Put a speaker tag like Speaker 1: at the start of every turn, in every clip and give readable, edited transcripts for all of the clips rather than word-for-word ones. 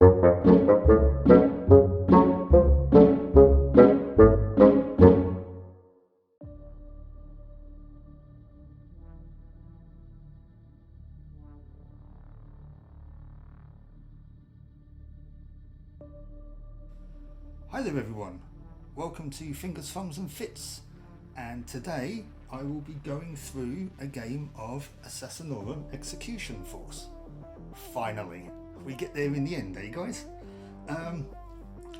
Speaker 1: Hi there everyone, welcome to Fingers, Thumbs and Fits, and today I will be going through a game of Assassinorum Execution Force. Finally, we get there in the end, eh guys?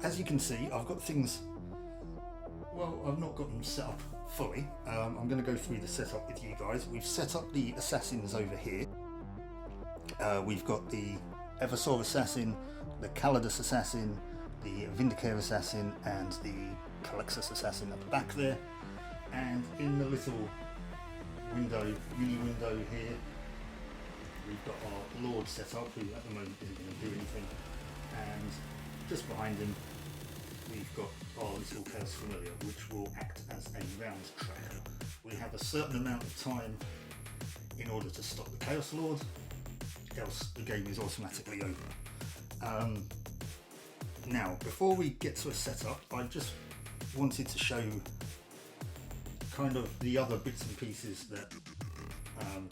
Speaker 1: As you can see, I've got things, well, I've not got them set up fully. I'm going to go through the setup with you guys. We've set up the assassins over here. We've got the Eversaur Assassin, the Calidus Assassin, the Vindicare Assassin and the Calexus Assassin at the back there, and in the little window, mini window here, we've got our Lord set up, who at the moment isn't going to do anything, and just behind him we've got our little Chaos Familiar, which will act as a round tracker. We have a certain amount of time in order to stop the Chaos Lord, else the game is automatically over. Now, before we get to a setup, I just wanted to show kind of the other bits and pieces that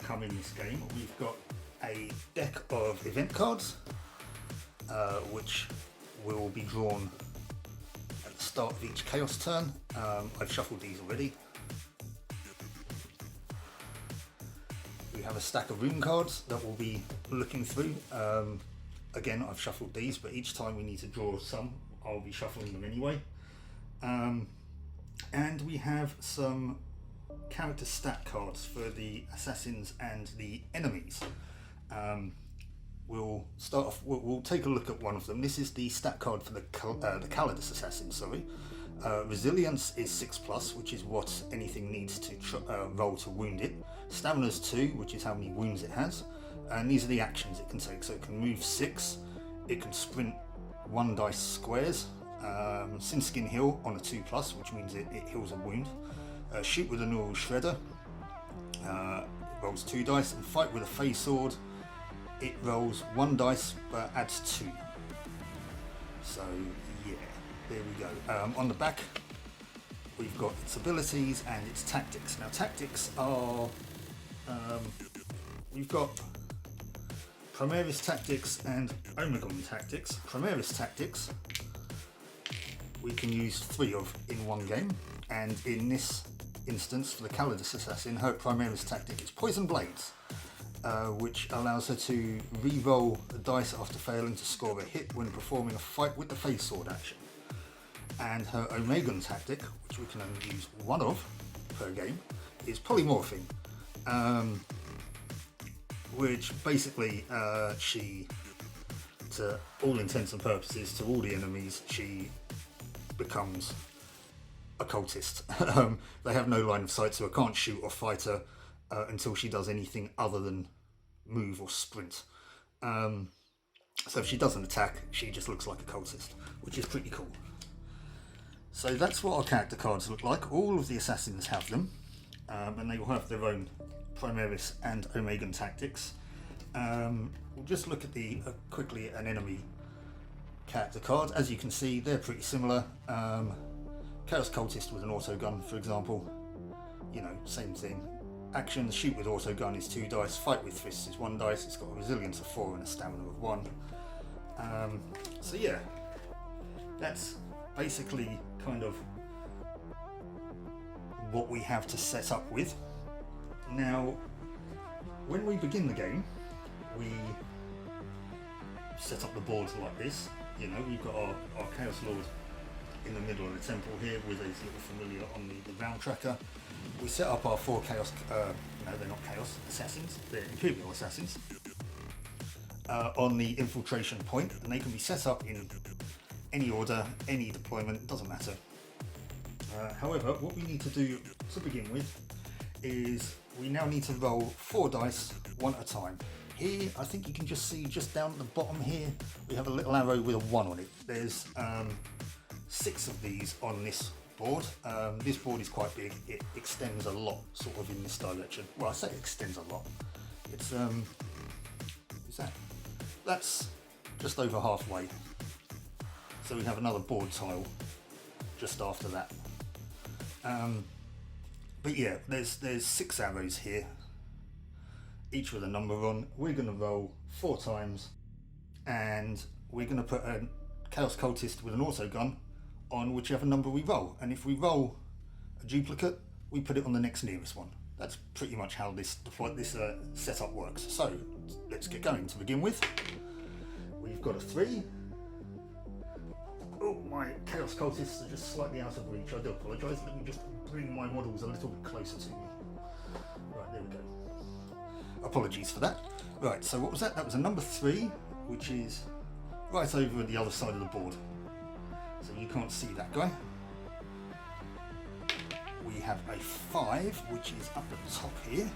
Speaker 1: come in this game. We've got a deck of event cards, which will be drawn at the start of each Chaos turn. I've shuffled these already. We have a stack of rune cards that we'll be looking through. Again, I've shuffled these, but each time we need to draw some, I'll be shuffling them anyway. And we have some character stat cards for the assassins and the enemies. We'll start off. We'll take a look at one of them. This is the stat card for the Calidus Assassin. Sorry, resilience is 6+, which is what anything needs to roll to wound it. Stamina's 2, which is how many wounds it has. And these are the actions it can take. So it can move 6, it can sprint 1 dice squares, Sin Skin Heal on a 2+, which means it heals a wound, shoot with a normal shredder, it rolls 2 dice, and fight with a Fey Sword, it rolls 1 dice but adds 2. So yeah, there we go. On the back we've got its abilities and its tactics. Now tactics are, we've got Primaris Tactics and Omegon Tactics. Primaris Tactics we can use 3 of in one game, and in this instance for the Calidus Assassin, her Primaris Tactic is Poison Blades, which allows her to re-roll the dice after failing to score a hit when performing a fight with the Fey Sword action. And her Omegon Tactic, which we can only use 1 of per game, is Polymorphing. Which basically she, to all intents and purposes, to all the enemies, she becomes a cultist. They have no line of sight, so I can't shoot or fight her until she does anything other than move or sprint. So if she doesn't attack, she just looks like a cultist, which is pretty cool. So that's what our character cards look like. All of the assassins have them, and they will have their own Primaris and Omegon tactics. We'll just look at the quickly an enemy character card. As you can see, they're pretty similar. Chaos Cultist with an autogun, for example, you know, same thing. Actions: shoot with autogun is 2 dice, fight with fists is 1 dice. It's got a resilience of 4 and a stamina of 1. So yeah, that's basically kind of what we have to set up with. Now, when we begin the game, we set up the board like this. You know, we've got our Chaos Lord in the middle of the temple here with his little familiar on the round tracker. We set up our 4 Chaos, no, they're not Chaos Assassins, they're Imperial Assassins, on the infiltration point, and they can be set up in any order, any deployment, doesn't matter. However, what we need to do to begin with is we now need to roll 4 dice, 1 at a time. Here, I think you can just see just down at the bottom here, we have a little arrow with a 1 on it. There's 6 of these on this board. This board is quite big. It extends a lot, sort of in this direction. Well, I say it extends a lot. It's, what's that? That's just over halfway. So we have another board tile just after that. But yeah, there's 6 arrows here, each with a number on. We're going to roll 4 times, and we're going to put a Chaos Cultist with an auto gun on whichever number we roll. And if we roll a duplicate, we put it on the next nearest one. That's pretty much how this setup works. So let's get going. To begin with, we've got a 3. Oh, my Chaos Cultists are just slightly out of reach. I do apologise. Let me just bring my models a little bit closer to me. Right, there we go. Apologies for that. Right, so what was that? That was a number 3, which is right over at the other side of the board. So you can't see that guy. We have a 5, which is up at the top here.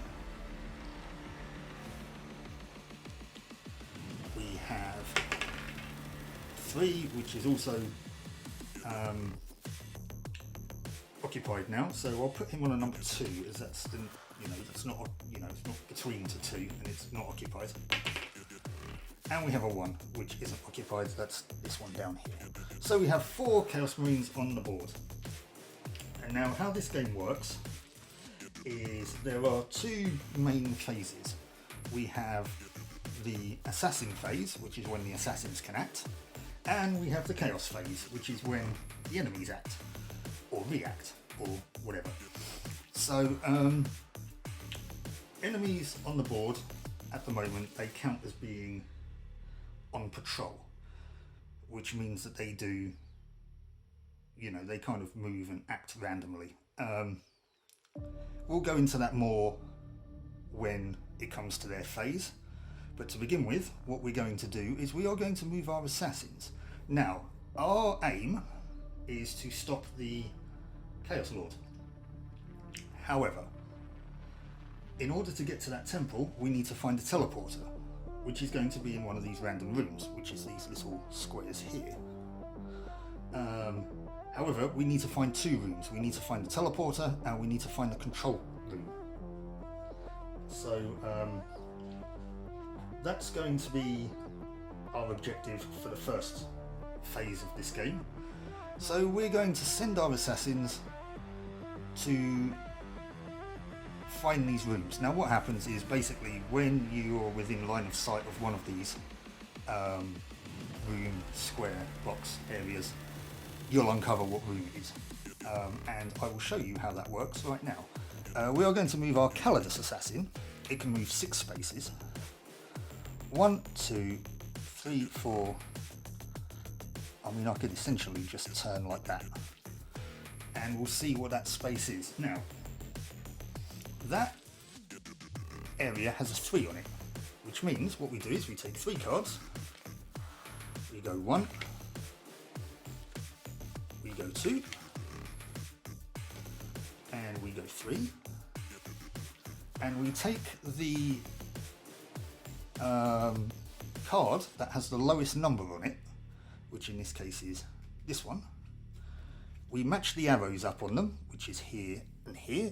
Speaker 1: We have 3, which is also occupied now. So I'll put him on a number 2, as that's the, that's not, it's not between to 2, and it's not occupied. And we have a 1, which isn't occupied. That's this one down here. So we have 4 Chaos Marines on the board. And now how this game works is there are 2 main phases. We have the assassin phase, which is when the assassins can act, and we have the chaos phase, which is when the enemies act, or react, or whatever. So enemies on the board at the moment, they count as being on patrol, which means that they do, they kind of move and act randomly. We'll go into that more when it comes to their phase, but to begin with, what we're going to do is we are going to move our assassins. Now, our aim is to stop the Chaos Lord. However, in order to get to that temple, we need to find a teleporter, which is going to be in one of these random rooms, which is these little squares here. However, we need to find 2 rooms. We need to find the teleporter, and we need to find the control room. So that's going to be our objective for the first phase of this game. So we're going to send our assassins to find these rooms. Now what happens is basically when you're within line of sight of one of these room, square, box areas, you'll uncover what room it is. And I will show you how that works right now. We are going to move our Calidus assassin. It can move 6 spaces. 1, 2, 3, 4. I mean, I could essentially just turn like that. And we'll see what that space is. Now, that area has a 3 on it, which means what we do is we take 3 cards. We go 1. We go 2. And we go 3. And we take the card that has the lowest number on it, which in this case is this one. We match the arrows up on them, which is here and here.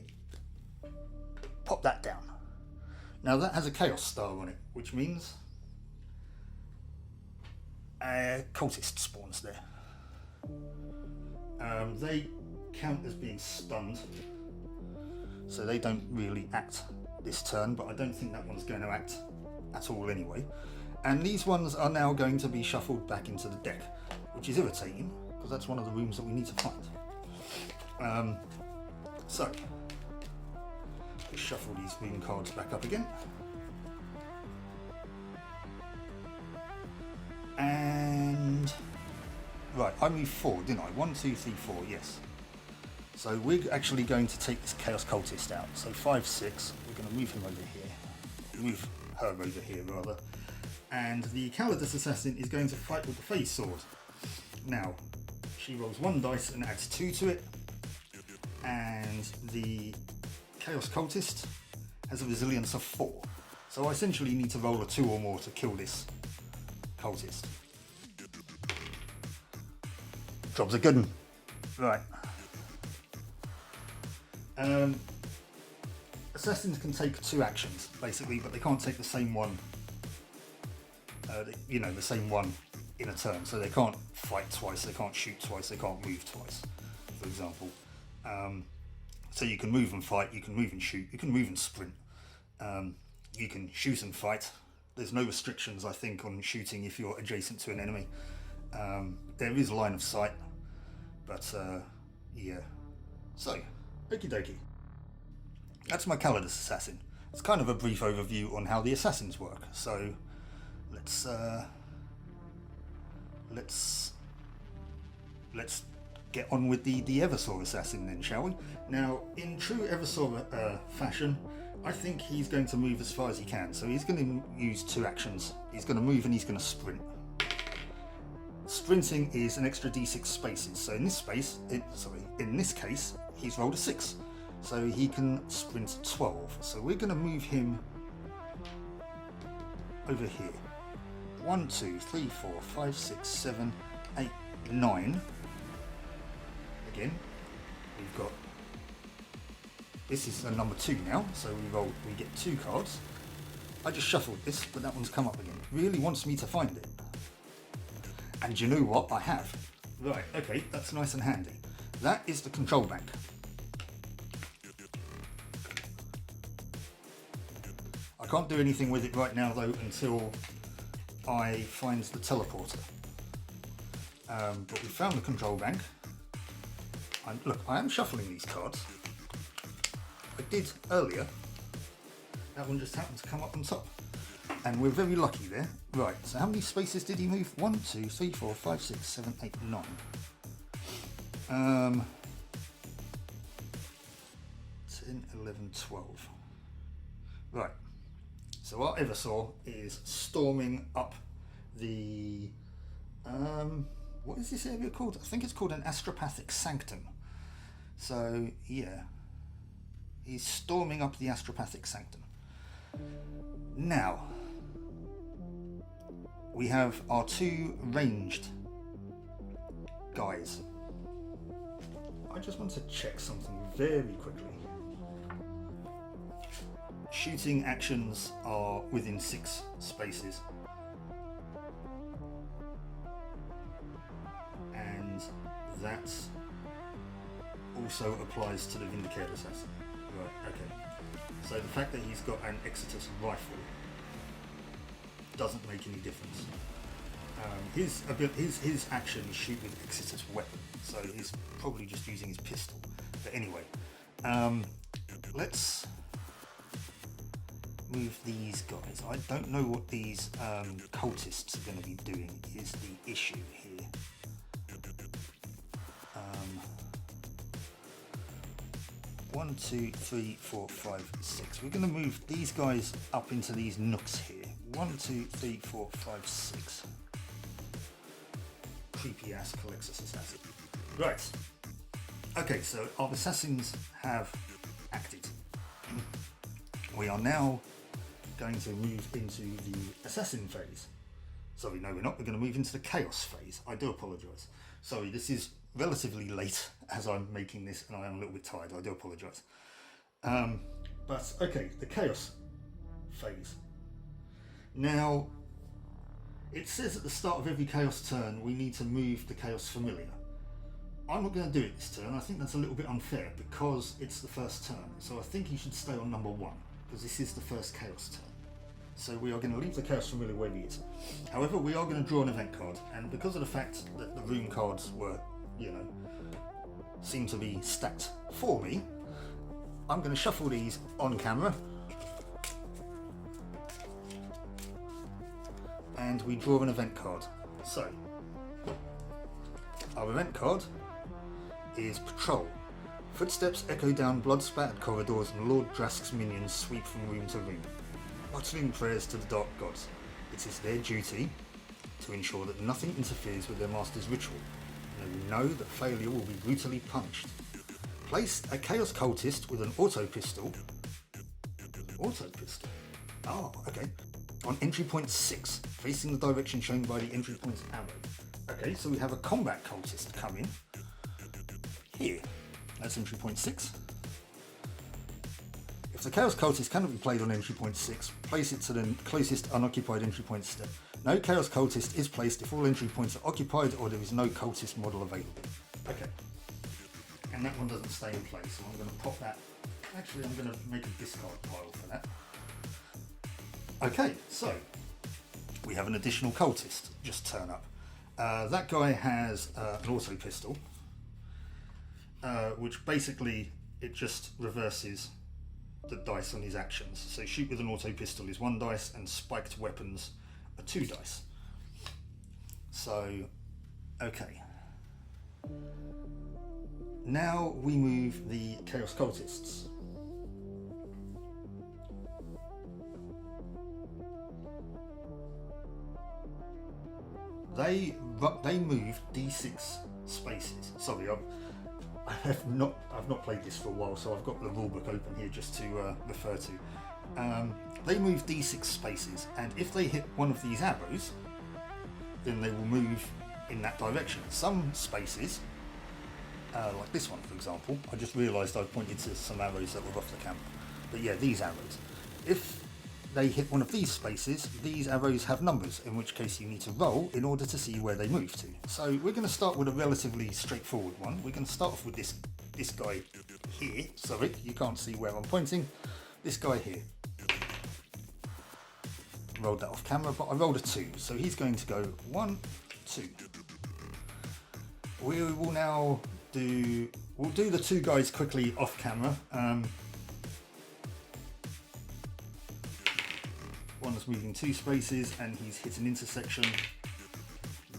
Speaker 1: Pop that down. Now that has a Chaos Star on it, which means a cultist spawns there. They count as being stunned, so they don't really act this turn, but I don't think that one's going to act at all anyway. And these ones are now going to be shuffled back into the deck, which is irritating because that's one of the rooms that we need to find. So just shuffle these room cards back up again. And right, I moved 4, didn't I? 1, 2, 3, 4, yes. So we're actually going to take this Chaos Cultist out. So 5, 6, we're going to move him over here. Move her over here, rather. And the Calidus Assassin is going to fight with the Phase Sword. Now, she rolls 1 dice and adds 2 to it. And the Chaos Cultist has a resilience of 4. So I essentially need to roll a 2 or more to kill this cultist. Job's a good one. Right. Assassins can take 2 actions, basically, but they can't take the same one you know, the same one in a turn. So they can't fight twice, they can't shoot twice, they can't move twice, for example. So you can move and fight, you can move and shoot, you can move and sprint. You can shoot and fight. There's no restrictions, I think, on shooting if you're adjacent to an enemy. There is line of sight, but yeah. So, okie dokie. That's my Calidus Assassin. It's kind of a brief overview on how the assassins work. So, let's get on with the Eversaur Assassin then, shall we? Now, in true Eversaur fashion, I think he's going to move as far as he can. So he's going to use two actions. He's going to move and he's going to sprint. Sprinting is an extra d6 spaces. So in this in this case, he's rolled a 6. So he can sprint 12. So we're going to move him over here. 1, 2, 3, 4, 5, 6, 7, 8, 9. Again, we've got, this is a number 2 now, so we get 2 cards. I just shuffled this, but that one's come up again. It really wants me to find it. And you know what? I have. Right, okay, that's nice and handy. That is the control bank. I can't do anything with it right now though until I find the teleporter. But we found the control bank. Look, I am shuffling these cards. I did earlier. That one just happened to come up on top. And we're very lucky there. Right, so how many spaces did he move? 1, 2, 3, 4, 5, 6, 7, 8, 9. 10, 11, 12. Right. So our Eversaur is storming up the... what is this area called? I think it's called an Astropathic Sanctum. So, yeah. He's storming up the Astropathic Sanctum. Now, we have our 2 ranged guys. I just want to check something very quickly. Shooting actions are within 6 spaces. And that also applies to the Vindicator Assassin. Right, okay. So the fact that he's got an Exitus rifle doesn't make any difference. His action is shoot with Exitus weapon, so he's probably just using his pistol. But anyway, let's move these guys. I don't know what these cultists are going to be doing is the issue here. 1, 2, 3, 4, 5, 6. We're going to move these guys up into these nooks here. 1, 2, 3, 4, 5, 6. Creepy ass Calixus Assassin. Right. Okay, so our assassins have acted. We are now going to move into the assassin phase. Sorry, no, we're not. We're going to move into the chaos phase. I do apologise. Sorry, this is relatively late as I'm making this and I am a little bit tired. I do apologise. But okay, the chaos phase. Now, it says at the start of every chaos turn we need to move the chaos familiar. I'm not going to do it this turn. I think that's a little bit unfair because it's the first turn. So I think he should stay on number 1 because this is the first chaos turn. So we are going to leave the chaos familiar where he is. However, we are going to draw an event card, and because of the fact that the room cards were, you know, seem to be stacked for me, I'm going to shuffle these on camera. And we draw an event card. So, our event card is Patrol. Footsteps echo down blood-spattered corridors and Lord Drask's minions sweep from room to room, uttering prayers to the dark gods. It is their duty to ensure that nothing interferes with their master's ritual, and they know that failure will be brutally punished. Place a Chaos Cultist with an auto pistol. Auto pistol? Oh, okay. On entry point 6, facing the direction shown by the entry point's arrow. Okay, so we have a combat cultist come in. Here. That's entry point 6. If the Chaos Cultist cannot be played on entry point 6, place it to the closest unoccupied entry point step. No Chaos Cultist is placed if all entry points are occupied or there is no Cultist model available. Okay. And that one doesn't stay in place, so I'm going to pop that. Actually, I'm going to make a discard pile for that. Okay, so we have an additional Cultist just turn up. That guy has an auto pistol, which basically it just reverses the dice on his actions. So shoot with an auto pistol is 1 dice and spiked weapons are 2 dice. So, okay. Now we move the Chaos Cultists. They move D6 spaces. Sorry, I've not played this for a while, so I've got the rulebook open here just to refer to. They move D6 spaces, and if they hit one of these arrows, then they will move in that direction. Some spaces, like this one for example, I just realised I pointed to some arrows that were off the camera. But yeah, these arrows. If they hit one of these spaces, these arrows have numbers, in which case you need to roll in order to see where they move to. So we're going to start with a relatively straightforward one. We're going to start off with this guy here. Sorry, you can't see where I'm pointing. This guy here. Rolled that off camera, but I rolled a 2, so he's going to go 1, 2. We will now do the 2 guys quickly off camera. One's moving 2 spaces and he's hit an intersection.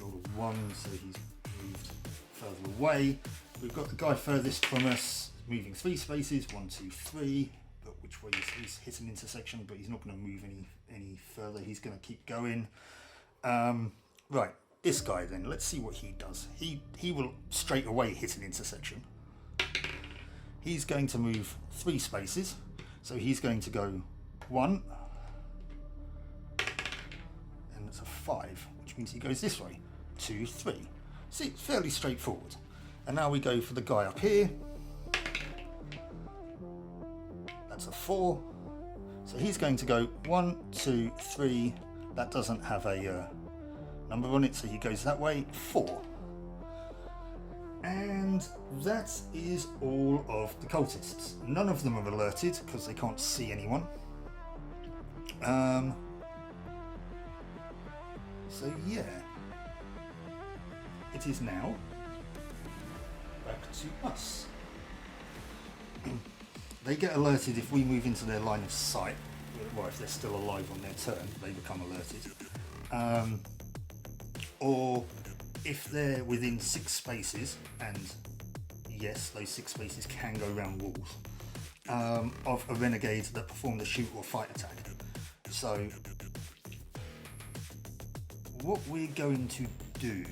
Speaker 1: Rolled a 1, so he's moved further away. We've got the guy furthest from us moving 3 spaces, 1, 2, 3. But which way he's hit an intersection, but he's not going to move any further. He's going to keep going. Right, this guy then. Let's see what he does. He will straight away hit an intersection. He's going to move 3 spaces, so he's going to go 1. That's a 5, which means he goes this way. 2, 3. See, it's fairly straightforward. And now we go for the guy up here. That's a 4. So he's going to go 1, 2, 3. That doesn't have a number on it, so he goes that way. 4. And that is all of the cultists. None of them are alerted because they can't see anyone. So yeah, it is now back to us. They get alerted if we move into their line of sight. Well, if they're still alive on their turn, they become alerted. Or if they're within 6 spaces, and yes, those 6 spaces can go around walls, of a renegade that performed a shoot or fight attack. So what we're going to do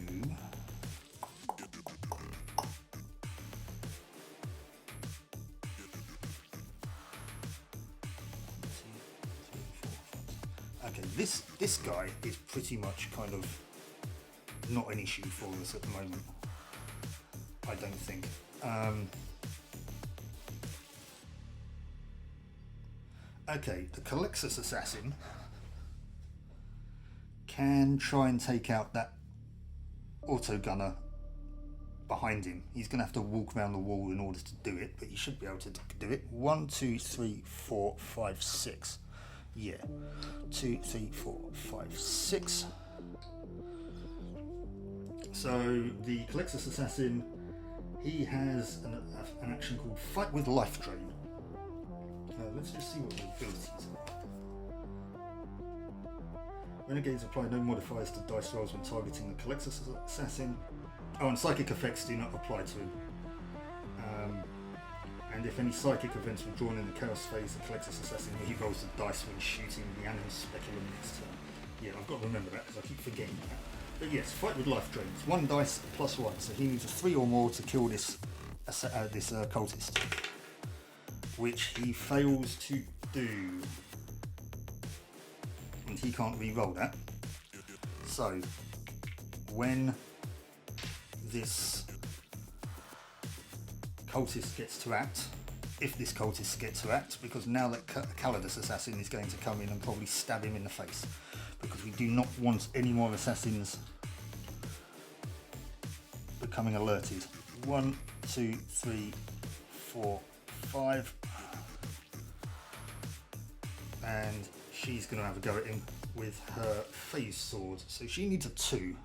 Speaker 1: okay, this guy is pretty much kind of not an issue for us at the moment, I don't think. Okay, the Calixus Assassin can try and take out that auto gunner behind him. He's going to have to walk around the wall in order to do it, but he should be able to do it. 1, 2, 3, 4, 5, 6. Yeah. 2, 3, 4, 5, 6. So the Calixus Assassin, he has an action called Fight with Life Drain. Let's just see what the abilities are. Renegades apply no modifiers to dice rolls when targeting the Calixus Assassin. Oh, and psychic effects do not apply to him. And if any psychic events were drawn in the Chaos phase, the Calixus Assassin re-rolls the dice when shooting the animal speculum next turn. Yeah, I've got to remember that because I keep forgetting that. But yes, Fight with Life Drain. It's 1 dice plus 1, so he needs a 3 or more to kill this cultist, which he fails to do. And he can't re-roll that. So when this cultist gets to act, if this cultist gets to act, because now that Calidus Assassin is going to come in and probably stab him in the face, because We do not want any more assassins becoming alerted. 1, 2, 3, 4, 5. And she's going to have a go at him with her phase sword. So she needs a 2.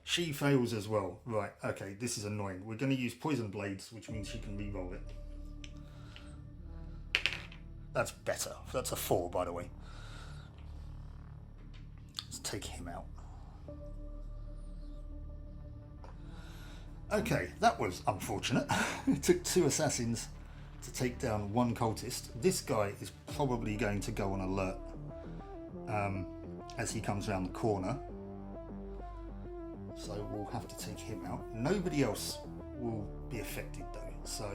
Speaker 1: She fails as well. Right, okay, this is annoying. We're going to use poison blades, which means she can re-roll it. That's better. That's a 4, by the way. Let's take him out. Okay, that was unfortunate. It took 2 assassins to take down 1 cultist. This guy is probably going to go on alert as he comes around the corner. So we'll have to take him out. Nobody else will be affected though. So,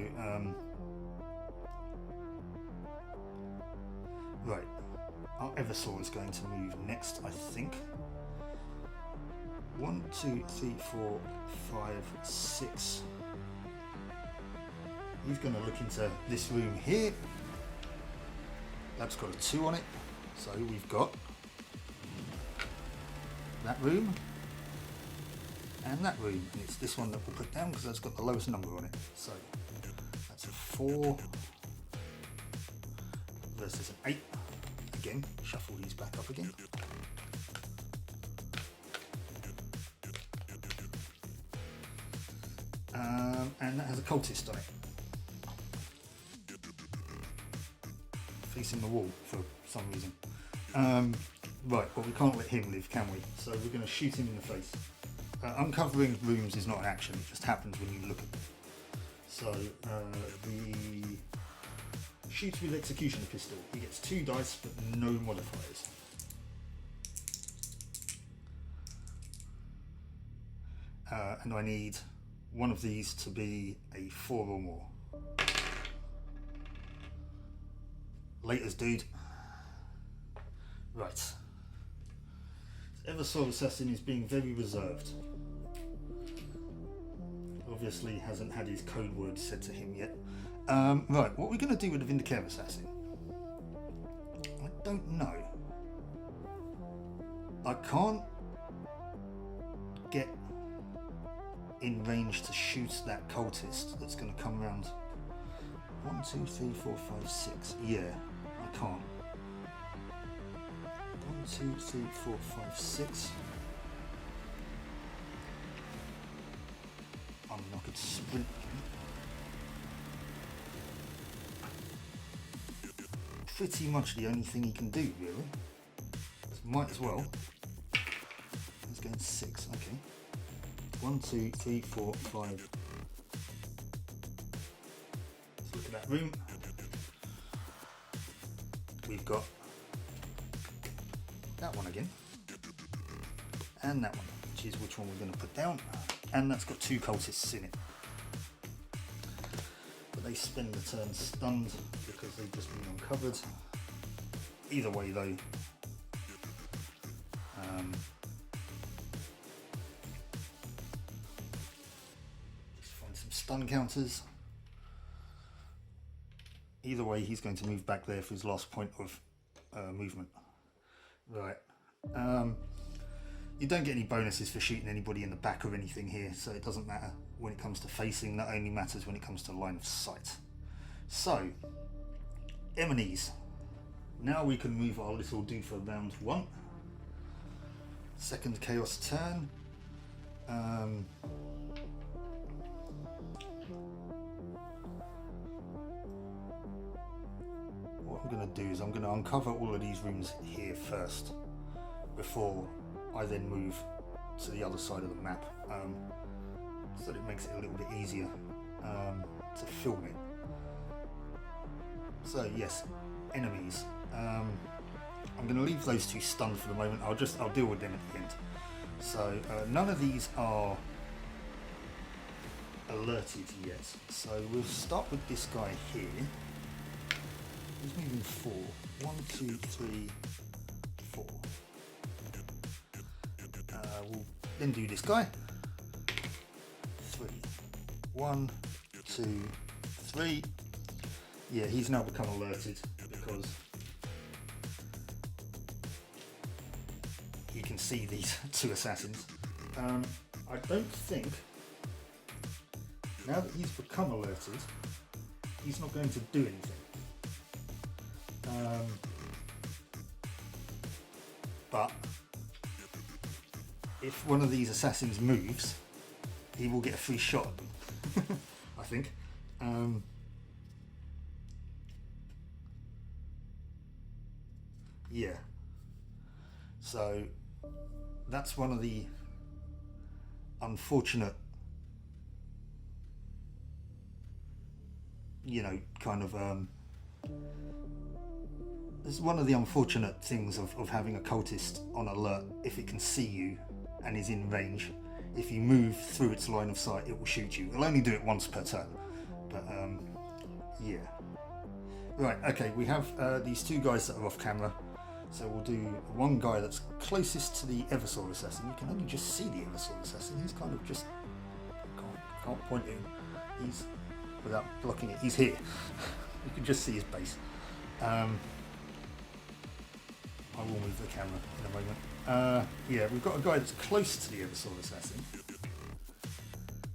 Speaker 1: right. Our Eversaw is going to move next, I think. 1, 2, 3, 4, 5, 6. He's going to look into this room here. That's got a 2 on it. So we've got that room and that room. And it's this one that we'll put down because that's got the lowest number on it. So that's a 4 versus an 8. Again, shuffle these back up again. And that has a cultist on it. Facing the wall for some reason. Right, well we can't let him live, can we? So we're going to shoot him in the face. Uncovering rooms is not an action, it just happens when you look at them. So the shoots with executioner pistol. He gets 2 dice but no modifiers. And I need one of these to be a 4 or more. Laters, dude. Right. Eversaw Assassin is being very reserved. Obviously hasn't had his code word said to him yet. Right, what we're going to do with the Vindicare Assassin? I don't know. I can't get in range to shoot that cultist that's going to come around. 1, 2, 3, 4, 5, 6. Yeah, I can't. 1, 2, 3, 4, 5, 6. I mean, I could sprint. Pretty much the only thing he can do, really. So might as well. He's going 6. Okay. 1, 2, 3, 4, 5. Let's look at that room. We've got that one again, and that one, which is which one we're going to put down, and that's got 2 cultists in it. But they spend the turn stunned because they've just been uncovered. Either way though, just find some stun counters. Either way, he's going to move back there for his last point of movement. Right. You don't get any bonuses for shooting anybody in the back or anything here, so it doesn't matter when it comes to facing. That only matters when it comes to line of sight. So, enemies. Now we can move our little dude for round 1. Second chaos turn. What I'm going to do is I'm going to uncover all of these rooms here first before I then move to the other side of the map, so that it makes it a little bit easier to film it. So yes, enemies. I'm going to leave those 2 stunned for the moment. I'll deal with them at the end. So none of these are alerted yet. So we'll start with this guy here. He's moving 4. 1, 2, 3, 4. We'll then do this guy. 3. 1, 2, 3. Yeah, he's now become alerted because can see these two assassins. I don't think, now that he's become alerted, he's not going to do anything. But if one of these assassins moves, he will get a free shot at them, I think. Yeah. So that's one of the unfortunate, kind of it's one of the unfortunate things of having a cultist on alert. If it can see you and is in range, if you move through its line of sight, it will shoot you. It'll only do it once per turn, but yeah. Right, okay, we have these two guys that are off camera, so we'll do one guy that's closest to the Eversaw assassin. You can only just see the Eversaw assassin. He's kind of just can't point at him. He's, without blocking it, he's here. You can just see his base. I will move the camera in a moment. Yeah, we've got a guy that's close to the Eversaw assassin,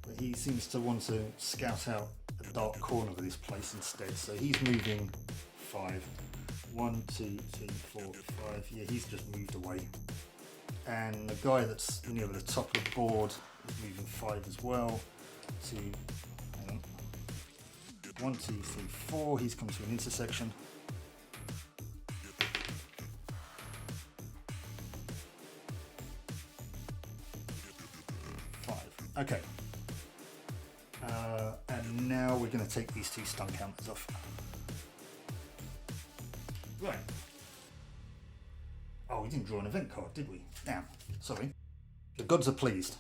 Speaker 1: but he seems to want to scout out a dark corner of this place instead. So he's moving 5. 1, 2, 3, 4, 5. Yeah, he's just moved away. And the guy that's near the top of the board is moving 5 as well. 2, hang on. 1, 2, 3, 4. He's come to an intersection. Okay, and now we're going to take these two stun counters off. Right. Oh, we didn't draw an event card, did we? Damn, sorry. The gods are pleased.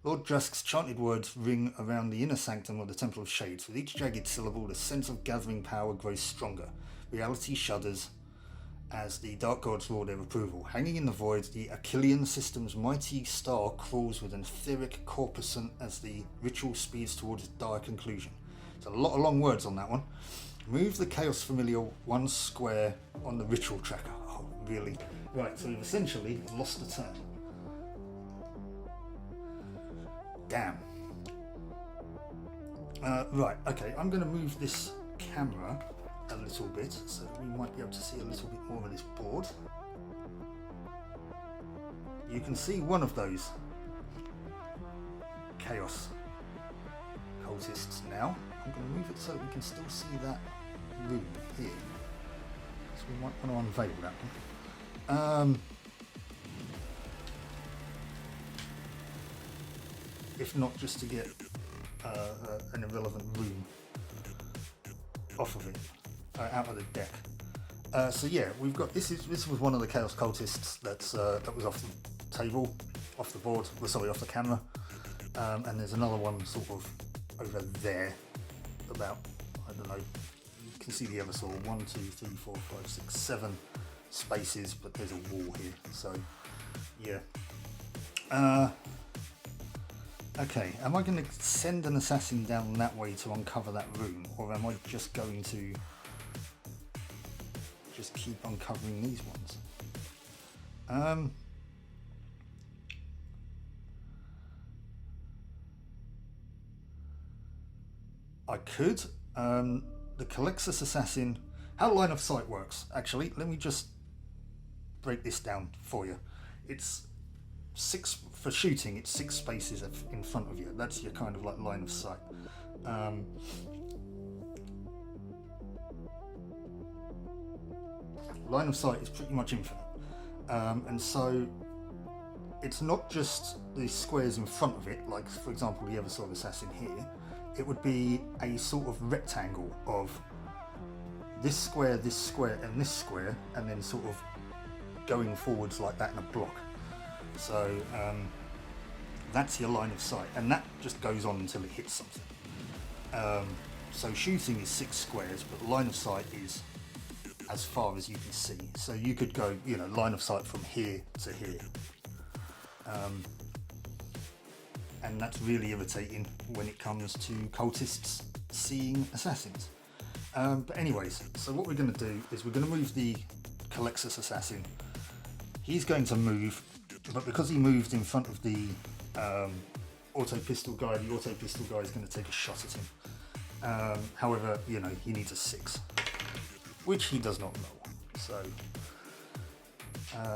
Speaker 1: Lord Drask's chanted words ring around the inner sanctum of the Temple of Shades. With each jagged syllable, the sense of gathering power grows stronger. Reality shudders as the dark gods roar their approval. Hanging in the void, the Achillean system's mighty star crawls with an etheric corpuscent as the ritual speeds towards its dire conclusion. There's a lot of long words on that one. Move the Chaos Familiar 1 square on the ritual tracker. Oh, really? Right, so we've essentially lost a turn. Damn. Right, okay, I'm going to move this camera a little bit so that we might be able to see a little bit more of this board. You can see one of those chaos cultists now. I'm going to move it so we can still see that room here. So we might want to unveil that one. If not, just to get an irrelevant room off of it. Out of the deck. So yeah, we've got this was one of the Chaos Cultists that was off the table, off the board, sorry, off the camera. And there's another one sort of over there, about, I don't know, you can see the Eversaw, 1, 2, 3, 4, 5, 6, 7 spaces, but there's a wall here, so yeah. Okay, am I going to send an assassin down that way to uncover that room, or am I just going to just keep uncovering these ones? I could. The Calexis assassin, how line of sight works, actually, let me just break this down for you. It's 6, for shooting, it's 6 spaces in front of you. That's your kind of like line of sight. Line of sight is pretty much infinite. And so it's not just the squares in front of it, like for example the Eversaw assassin here. It would be a sort of rectangle of this square, and this square, and then sort of going forwards like that in a block. So that's your line of sight, and that just goes on until it hits something. So shooting is 6 squares, but line of sight is as far as you can see. So you could go, line of sight from here to here. And that's really irritating when it comes to cultists seeing assassins. But anyways, so what we're going to do is we're going to move the Calexis assassin. He's going to move but because he moved in front of the auto pistol guy, the auto pistol guy is going to take a shot at him. However, you know, he needs a 6, which he does not know.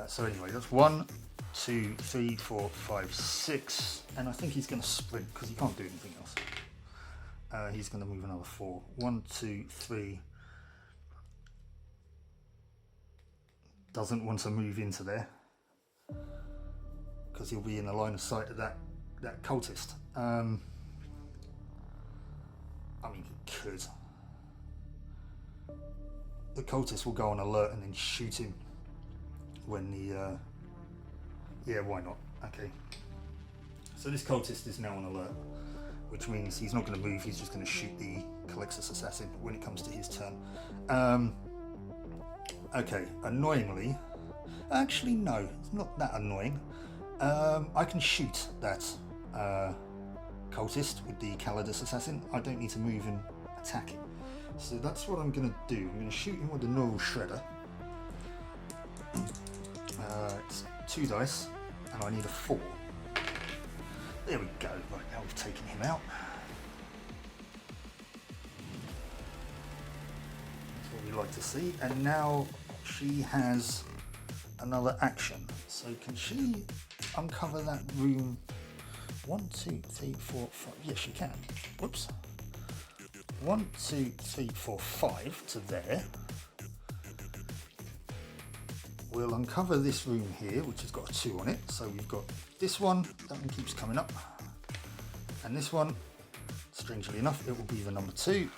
Speaker 1: So anyway, that's 1, 2, 3, 4, 5, 6, and I think he's going to sprint because he can't do anything else. He's going to move another 4. 1, 2, 3. Doesn't want to move into there because he'll be in the line of sight of that cultist. I mean, he could. The cultist will go on alert and then shoot him when the... yeah, why not? Okay. So this cultist is now on alert, which means he's not going to move, he's just going to shoot the Calixtus assassin when it comes to his turn. Okay, annoyingly... Actually, no, it's not that annoying. I can shoot that cultist with the Calixtus assassin. I don't need to move and attack him. So that's what I'm going to do. I'm going to shoot him with the normal shredder. It's 2 dice, and I need a 4. There we go. Right, now we've taken him out. That's what we like to see. And now she has another action. So can she uncover that room? 1, 2, 3, 4, 5. Yes, she can. Whoops. 1, 2, 3, 4, 5 to there. We'll uncover this room here, which has got a 2 on it. So we've got this one, that one keeps coming up. And this one, strangely enough, it will be the number 2.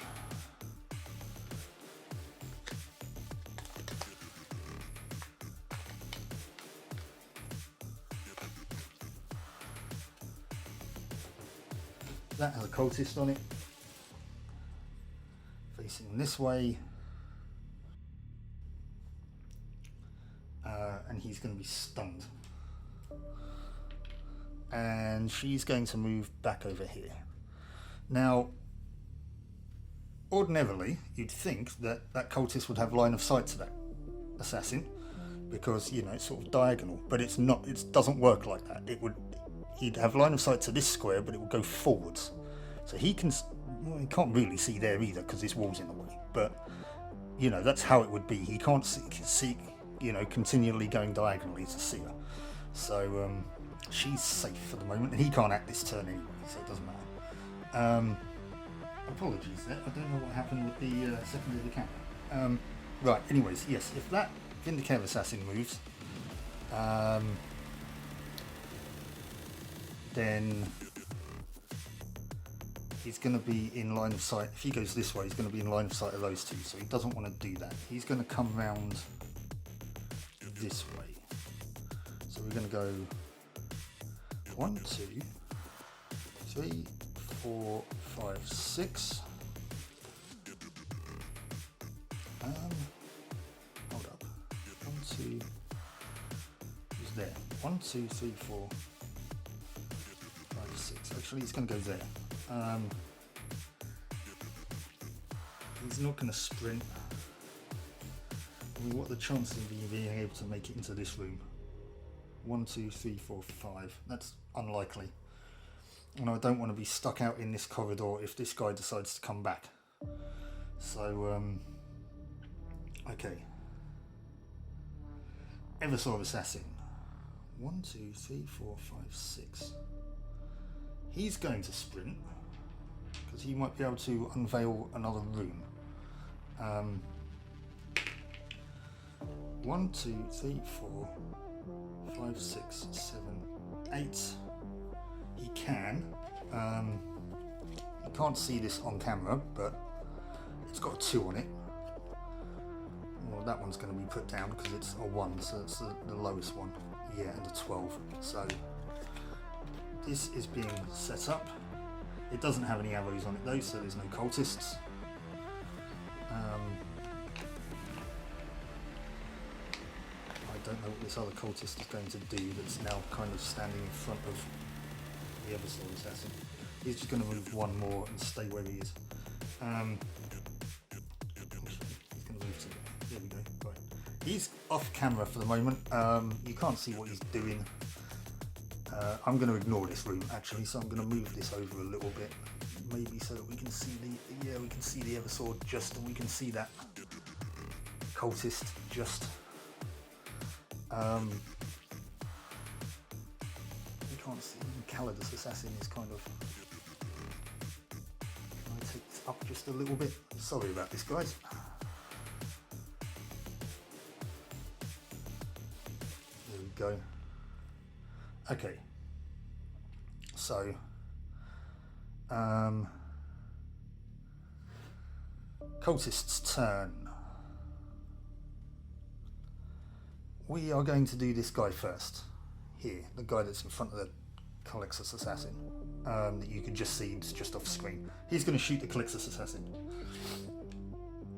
Speaker 1: That has a cultist on it, facing this way, and he's going to be stunned. And she's going to move back over here. Now, ordinarily, you'd think that that cultist would have line of sight to that assassin, because, you know, it's sort of diagonal, but it's not. It doesn't work like that. He'd have line of sight to this square, but it will go forwards. So he can, well, he can't really see there either because this wall's in the way. But, you know, that's how it would be. He can't see, you know, continually going diagonally to see her. So she's safe for the moment, and he can't act this turn anyway, so it doesn't matter. Apologies there. I don't know what happened with the secondary of the camera. Right, anyways, yes, if that Vindicator Assassin moves, then he's going to be in line of sight. If he goes this way, he's going to be in line of sight of those two, so he doesn't want to do that. He's going to come round this way. So we're going to go 1, 2, 3, 4, 5, 6. Hold up. 1, 2. He's there. 1, 2, 3, 4. 5, 6. Actually, he's going to go there. He's not going to sprint. I mean, what are the chances of you being able to make it into this room? 1, 2, 3, 4, 5. That's unlikely. And I don't want to be stuck out in this corridor if this guy decides to come back. So, okay. Eversor Assassin. 1, 2, 3, 4, 5, 6. He's going to sprint because he might be able to unveil another room. 1, 2, 3, 4, 5, 6, 7, 8. He can. You can't see this on camera, but it's got a 2 on it. Well, that one's going to be put down because it's a 1, so it's the lowest one. Yeah, and a 12. So this is being set up. It doesn't have any arrows on it though, so there's no cultists. I don't know what this other cultist is going to do that's now kind of standing in front of the Eversor Assassin. He's just going to move one more and stay where he is. He's going to move to there. There we go. Right. He's off camera for the moment. You can't see what he's doing. I'm going to ignore this room actually, so I'm going to move this over a little bit, maybe so that we can see we can see the Eversword just, and we can see that cultist just. We can't see Calidus Assassin is kind of. I'll take this up just a little bit. Sorry about this, guys. There we go. Okay. So, cultist's turn. We are going to do this guy first. Here, the guy that's in front of the Calixus Assassin. That you can just see, it's just off screen. He's going to shoot the Calixus Assassin.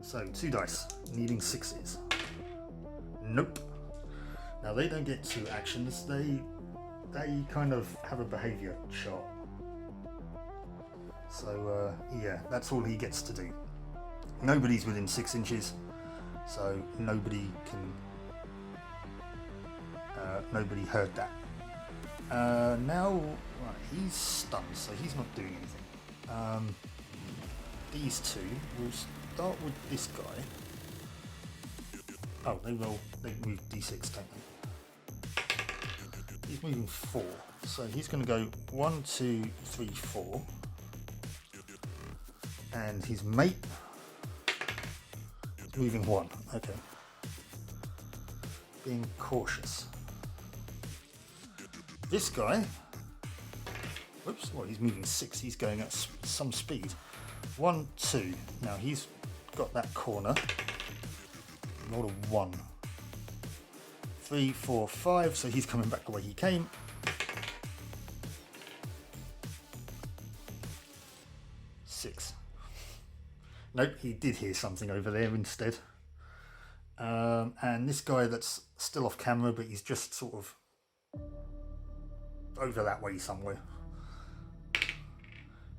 Speaker 1: So, 2 dice, needing 6s. Nope. Now they don't get 2 actions, they kind of have a behaviour chart. So yeah, that's all he gets to do. Nobody's within 6 inches, so nobody can. Nobody heard that. Now, right, he's stunned, so he's not doing anything. These two, we'll start with this guy. Oh, they move d6, don't they? He's moving 4, so he's going to go 1, 2, 3, 4, and his mate is moving 1. Okay, being cautious. This guy, whoops, well, he's moving 6. He's going at some speed. 1, 2. Now he's got that corner. Roll a 1. 3, 4, 5, so he's coming back the way he came. Six. Nope, he did hear something over there instead. And this guy that's still off camera, but he's just sort of over that way somewhere.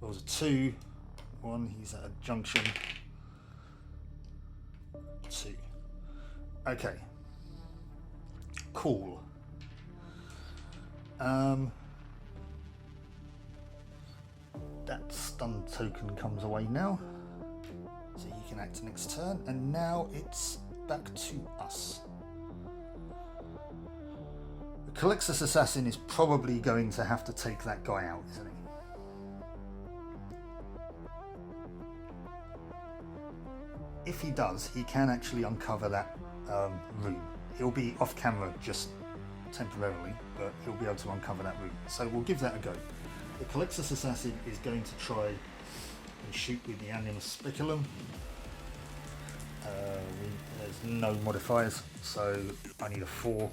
Speaker 1: Rolls a 2, 1, he's at a junction. 2. Okay. Cool. That stun token comes away now, so he can act next turn, and now it's back to us. The Calixus Assassin is probably going to have to take that guy out, isn't he? If he does, he can actually uncover that room. He'll be off camera just temporarily, but he'll be able to uncover that room. So we'll give that a go. The Calixus Assassin is going to try and shoot with the Animus Speculum. There's no modifiers, so I need a 4.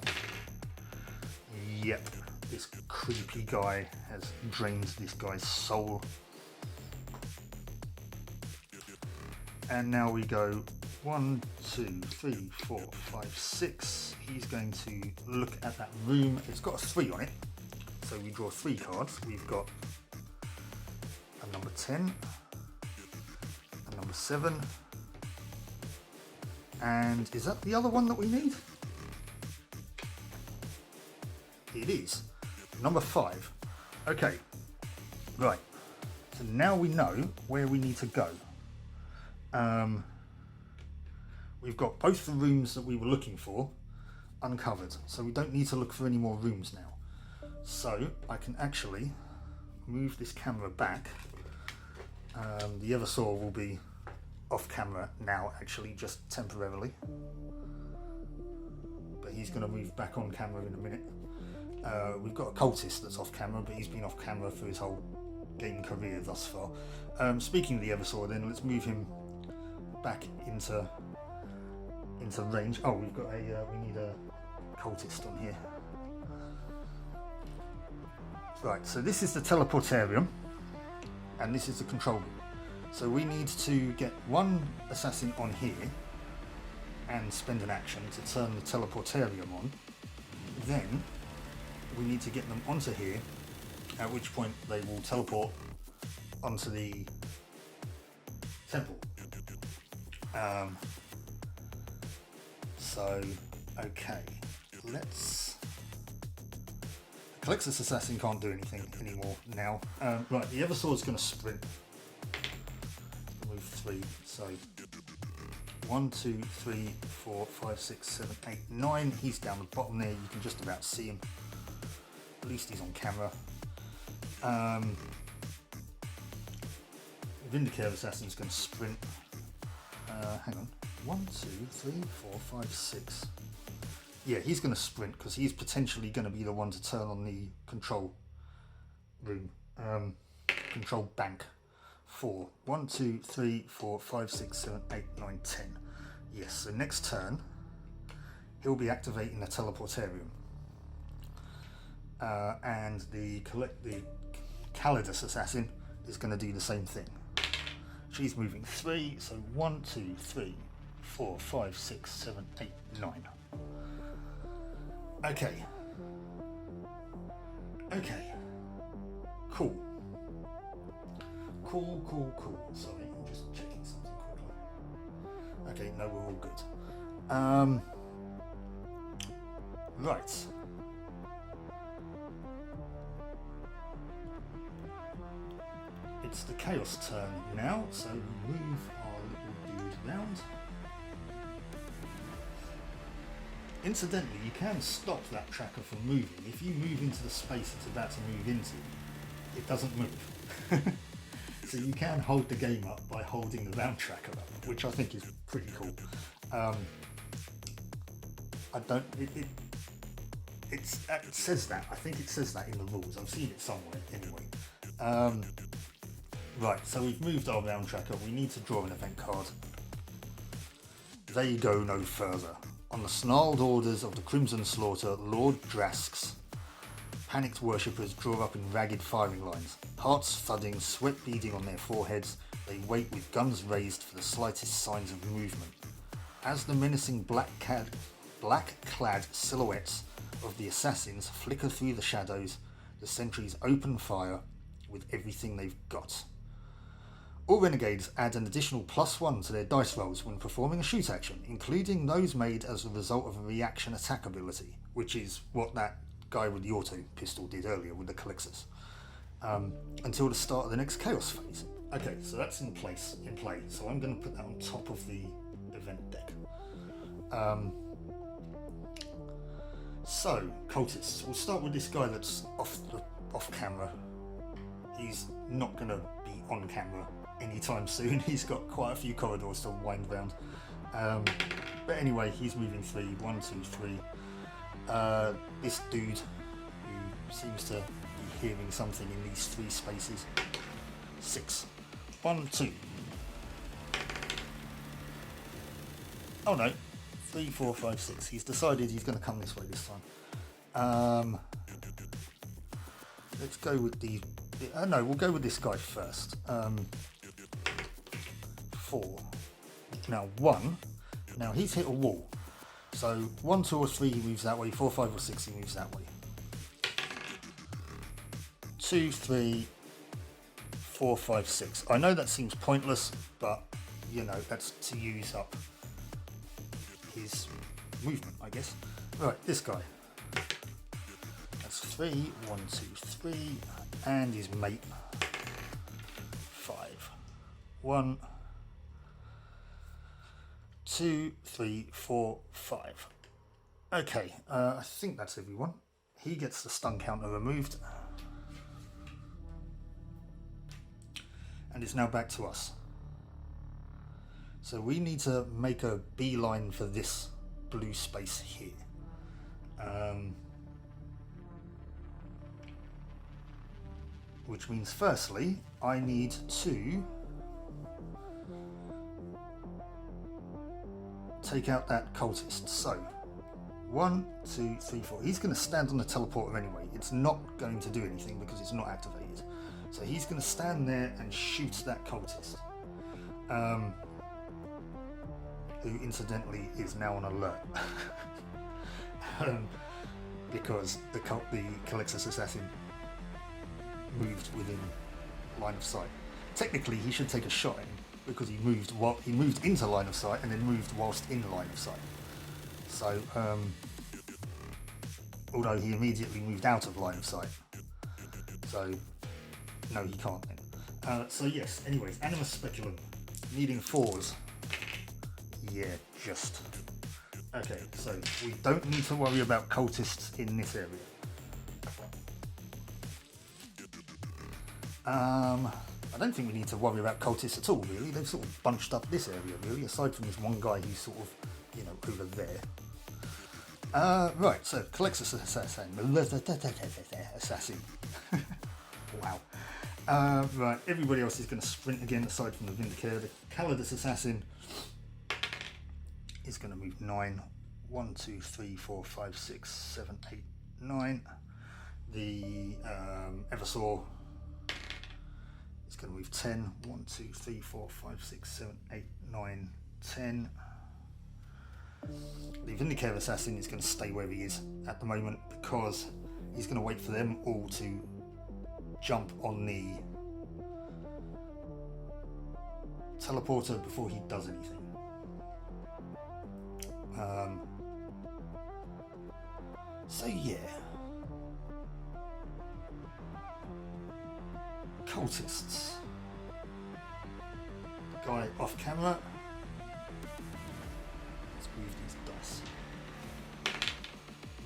Speaker 1: Yep, this creepy guy has drained this guy's soul. And now we go 1, 2, 3, 4, 5, 6. He's going to look at that room. It's got a 3 on it, so we draw 3 cards. We've got a number 10, a number 7, and is that the other one that we need? It is. Number 5. Okay, right. So now we know where we need to go. We've got both the rooms that we were looking for uncovered, so we don't need to look for any more rooms now. So I can actually move this camera back. The Eversword will be off camera now, actually, just temporarily. But he's going to move back on camera in a minute. We've got a cultist that's off camera, but he's been off camera for his whole game career thus far. Speaking of the Eversword, then let's move him back into range. Oh, we've got we need a cultist on here. Right, so this is the teleportarium, and this is the control room. So we need to get one assassin on here and spend an action to turn the teleportarium on. Then we need to get them onto here, at which point they will teleport onto the temple. So, okay, let's... Calixtus Assassin can't do anything anymore now. Right, the Eversword's going to sprint. Move 3, so 1, 2, 3, 4, 5, 6, 7, 8, 9. He's down the bottom there, you can just about see him. At least he's on camera. Vindicator Assassin's going to sprint. Hang on. 1, 2, 3, 4, 5, 6. Yeah, he's going to sprint because he's potentially going to be the one to turn on the control room, control bank. 4. 1, 2, 3, 4, 5, 6, 7, 8, 9, 10. Yes, so next turn he'll be activating the teleportarium. And the Calidus Assassin is going to do the same thing. She's moving 3, so 1, 2, 3, 4, 5, 6, 7, 8, 9. Okay. Cool. Sorry, I'm just checking something quickly. Okay, no, we're all good. Right. It's the Chaos turn now, so we move our little dude round. Incidentally, you can stop that tracker from moving. If you move into the space it's about to move into, it doesn't move. So you can hold the game up by holding the round tracker up, which I think is pretty cool. It says that. I think it says that in the rules. I've seen it somewhere anyway. Right, so we've moved our round tracker. We need to draw an event card. They go no further. On the snarled orders of the Crimson Slaughter, Lord Drask's panicked worshippers draw up in ragged firing lines. Hearts thudding, sweat beading on their foreheads, they wait with guns raised for the slightest signs of movement. As the menacing black-clad silhouettes of the assassins flicker through the shadows, the sentries open fire with everything they've got. All renegades add an additional +1 to their dice rolls when performing a shoot action, including those made as a result of a reaction attack ability, which is what that guy with the auto pistol did earlier with the Calixtus, until the start of the next Chaos phase. Okay, so that's in play, so I'm going to put that on top of the event deck. So, cultists. We'll start with this guy that's off camera. He's not going to be on camera anytime soon. He's got quite a few corridors to wind round. But anyway, he's moving 3, 1, 2, 3. This dude who seems to be hearing something in these 3 spaces. 6. 1, 2. Oh no. 3, 4, 5, 6. He's decided he's going to come this way this time. Let's go with the... no, we'll go with this guy first. 4. Now 1. Now he's hit a wall. So 1, 2 or 3 he moves that way. 4, 5 or 6 he moves that way. 2, 3, 4, 5, 6. I know that seems pointless, but you know, that's to use up his movement, I guess. Right, this guy. That's 3, 1, 2, 3, and his mate. 5. 1, 2, 3, 4, 5. Okay, I think that's everyone. He gets the stun counter removed. And it's now back to us. So we need to make a beeline for this blue space here. Which means firstly, I need to take out that cultist. So 1, 2, 3, 4. He's going to stand on the teleporter anyway. It's not going to do anything because it's not activated. So he's going to stand there and shoot that cultist. Who incidentally is now on alert. Because the Calixtus Assassin moved within line of sight. Technically he should take a shot at him because he moved into line of sight and then moved whilst in line of sight. So although he immediately moved out of line of sight. So, no, he can't then. So yes, anyways, Animus Speculum, needing 4s. Yeah, just. Okay, so we don't need to worry about cultists in this area. I don't think we need to worry about cultists at all, really. They've sort of bunched up this area, really, aside from this one guy who's sort of, you know, over there. Right, so Colexus Assassin. Assassin. Wow. Right, everybody else is going to sprint again, aside from the Vindicator. The Calidus Assassin is going to move 9. 1, 2, 3, 4, 5, 6, 7, 8, 9. The Eversaw is going to move 10. 1, 2, 3, 4, 5, 6, 7, 8, 9, 10. The Vindicator Assassin is going to stay where he is at the moment because he's going to wait for them all to jump on the teleporter before he does anything. So yeah, cultists. Guy off camera. Let's move these dice.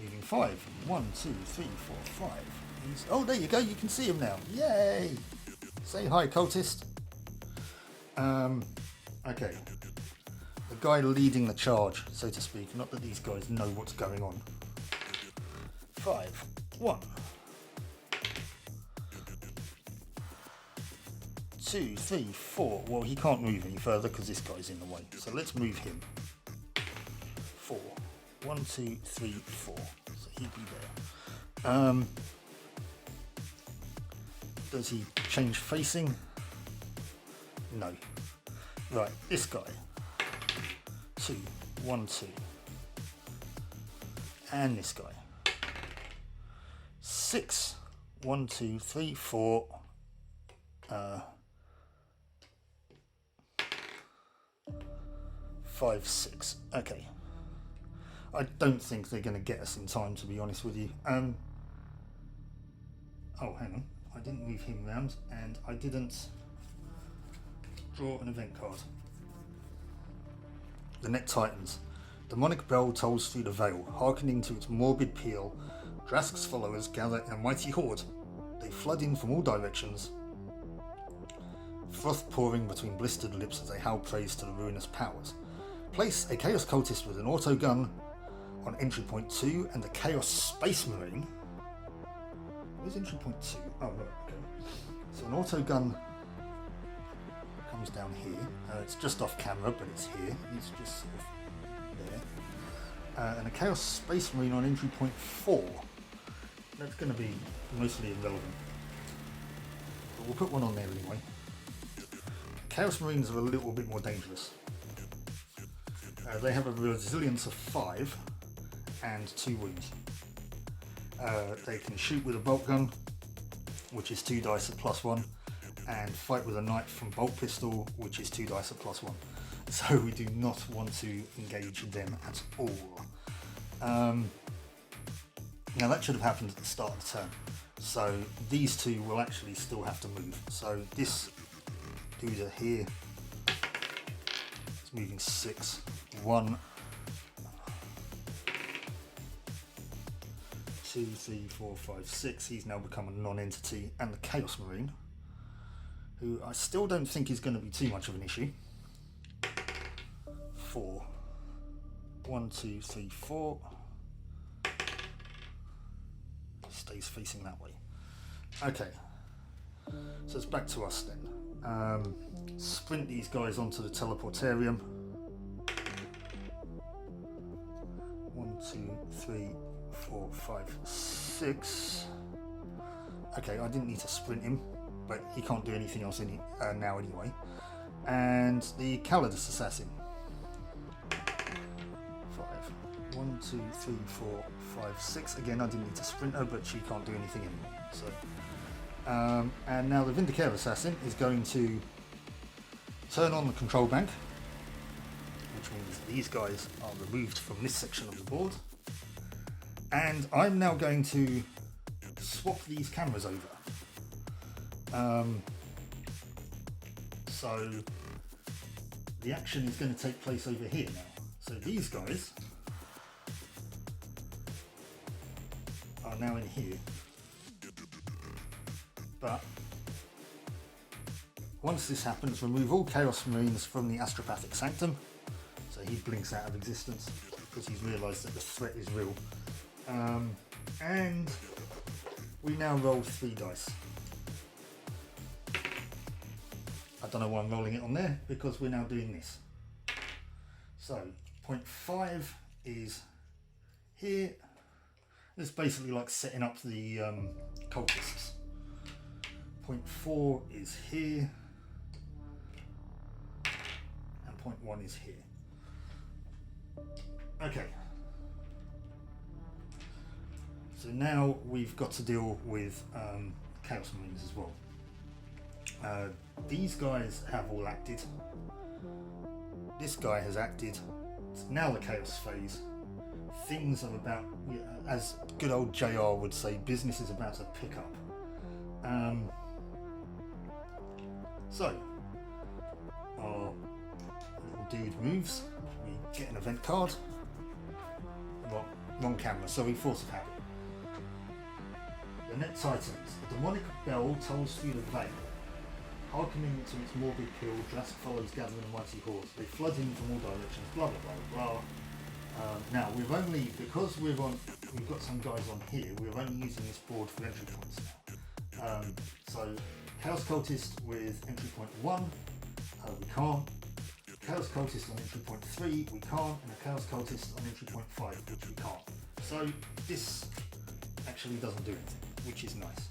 Speaker 1: Moving 5. 1, 2, 3, 4, 5. Oh, there you go. You can see him now. Yay! Say hi, cultist. Okay. The guy leading the charge, so to speak. Not that these guys know what's going on. 5, 1, 2, 3, 4. Well, he can't move any further because this guy's in the way. So let's move him. 4. 1, 2, 3, 4. So he'd be there. Does he change facing? No. Right, this guy. 2, 1, 2. And this guy. 6, 1, 2, 3, 4. 5, 6. Okay. I don't think they're going to get us in time, to be honest with you. Oh, hang on. I didn't move him round, and I didn't draw an event card. The Net Titans. Demonic bell tolls through the veil, hearkening to its morbid peal. Drask's followers gather in a mighty horde. They flood in from all directions, froth pouring between blistered lips as they howl praise to the ruinous powers. Place a Chaos Cultist with an auto gun on entry point 2 and the Chaos Space Marine. Where's entry point 2? Oh, right, okay. So an auto gun comes down here. It's just off camera, but it's here. It's just sort of there. And a Chaos Space Marine on entry point 4. That's going to be mostly irrelevant. But we'll put one on there anyway. Chaos Marines are a little bit more dangerous. They have a resilience of 5 and 2 wounds. They can shoot with a bolt gun, which is 2 dice at +1, and fight with a knife from bolt pistol, which is 2 dice at +1. So we do not want to engage them at all. Now that should have happened at the start of the turn. So these two will actually still have to move. So this dude here is moving 6. 1, 2, 3, 4, 5, 6. He's now become a non-entity. And the Chaos Marine, who I still don't think is going to be too much of an issue. 4. 1, 2, 3, 4. Stays facing that way. Okay. So it's back to us then. Sprint these guys onto the teleportarium. 1, 2, 3, 4, 5, 6. Okay, I didn't need to sprint him, but he can't do anything else now anyway. And the Calidus Assassin. 5. 1, 2, 3, 4, 5, 6. Again, I didn't need to sprint her, but she can't do anything anyway. So, and now the Vindicator Assassin is going to turn on the control bank, which means these guys are removed from this section of the board, And I'm now going to swap these cameras over. So the action is going to take place over here now. So these guys are now in here. But once this happens, remove all Chaos Marines from the Astropathic Sanctum. So he blinks out of existence because he's realised that the threat is real. And we now roll 3 dice. I don't know why I'm rolling it on there, because we're now doing this. So 0.5 is here. It's basically like setting up the cultists. 0.4 is here. And 0.1 is here. Okay. So now we've got to deal with Chaos Marines as well. These guys have all acted. This guy has acted. It's now the Chaos phase. Things are about, as good old JR would say, business is about to pick up. So, our little dude moves. We get an event card. Wrong camera, sorry, force of habit. The Net Titans. A demonic bell tolls through the veil. Harkening to its morbid peal, Drask follows gathering a mighty horse. They flood in from all directions, blah blah blah blah. Now we've got some guys on here, we're only using this board for entry points now. So Chaos Cultist with entry point 1, we can't. Chaos Cultist on entry point 3, we can't, and a Chaos Cultist on entry point 5, which we can't. So this actually doesn't do anything, which is nice.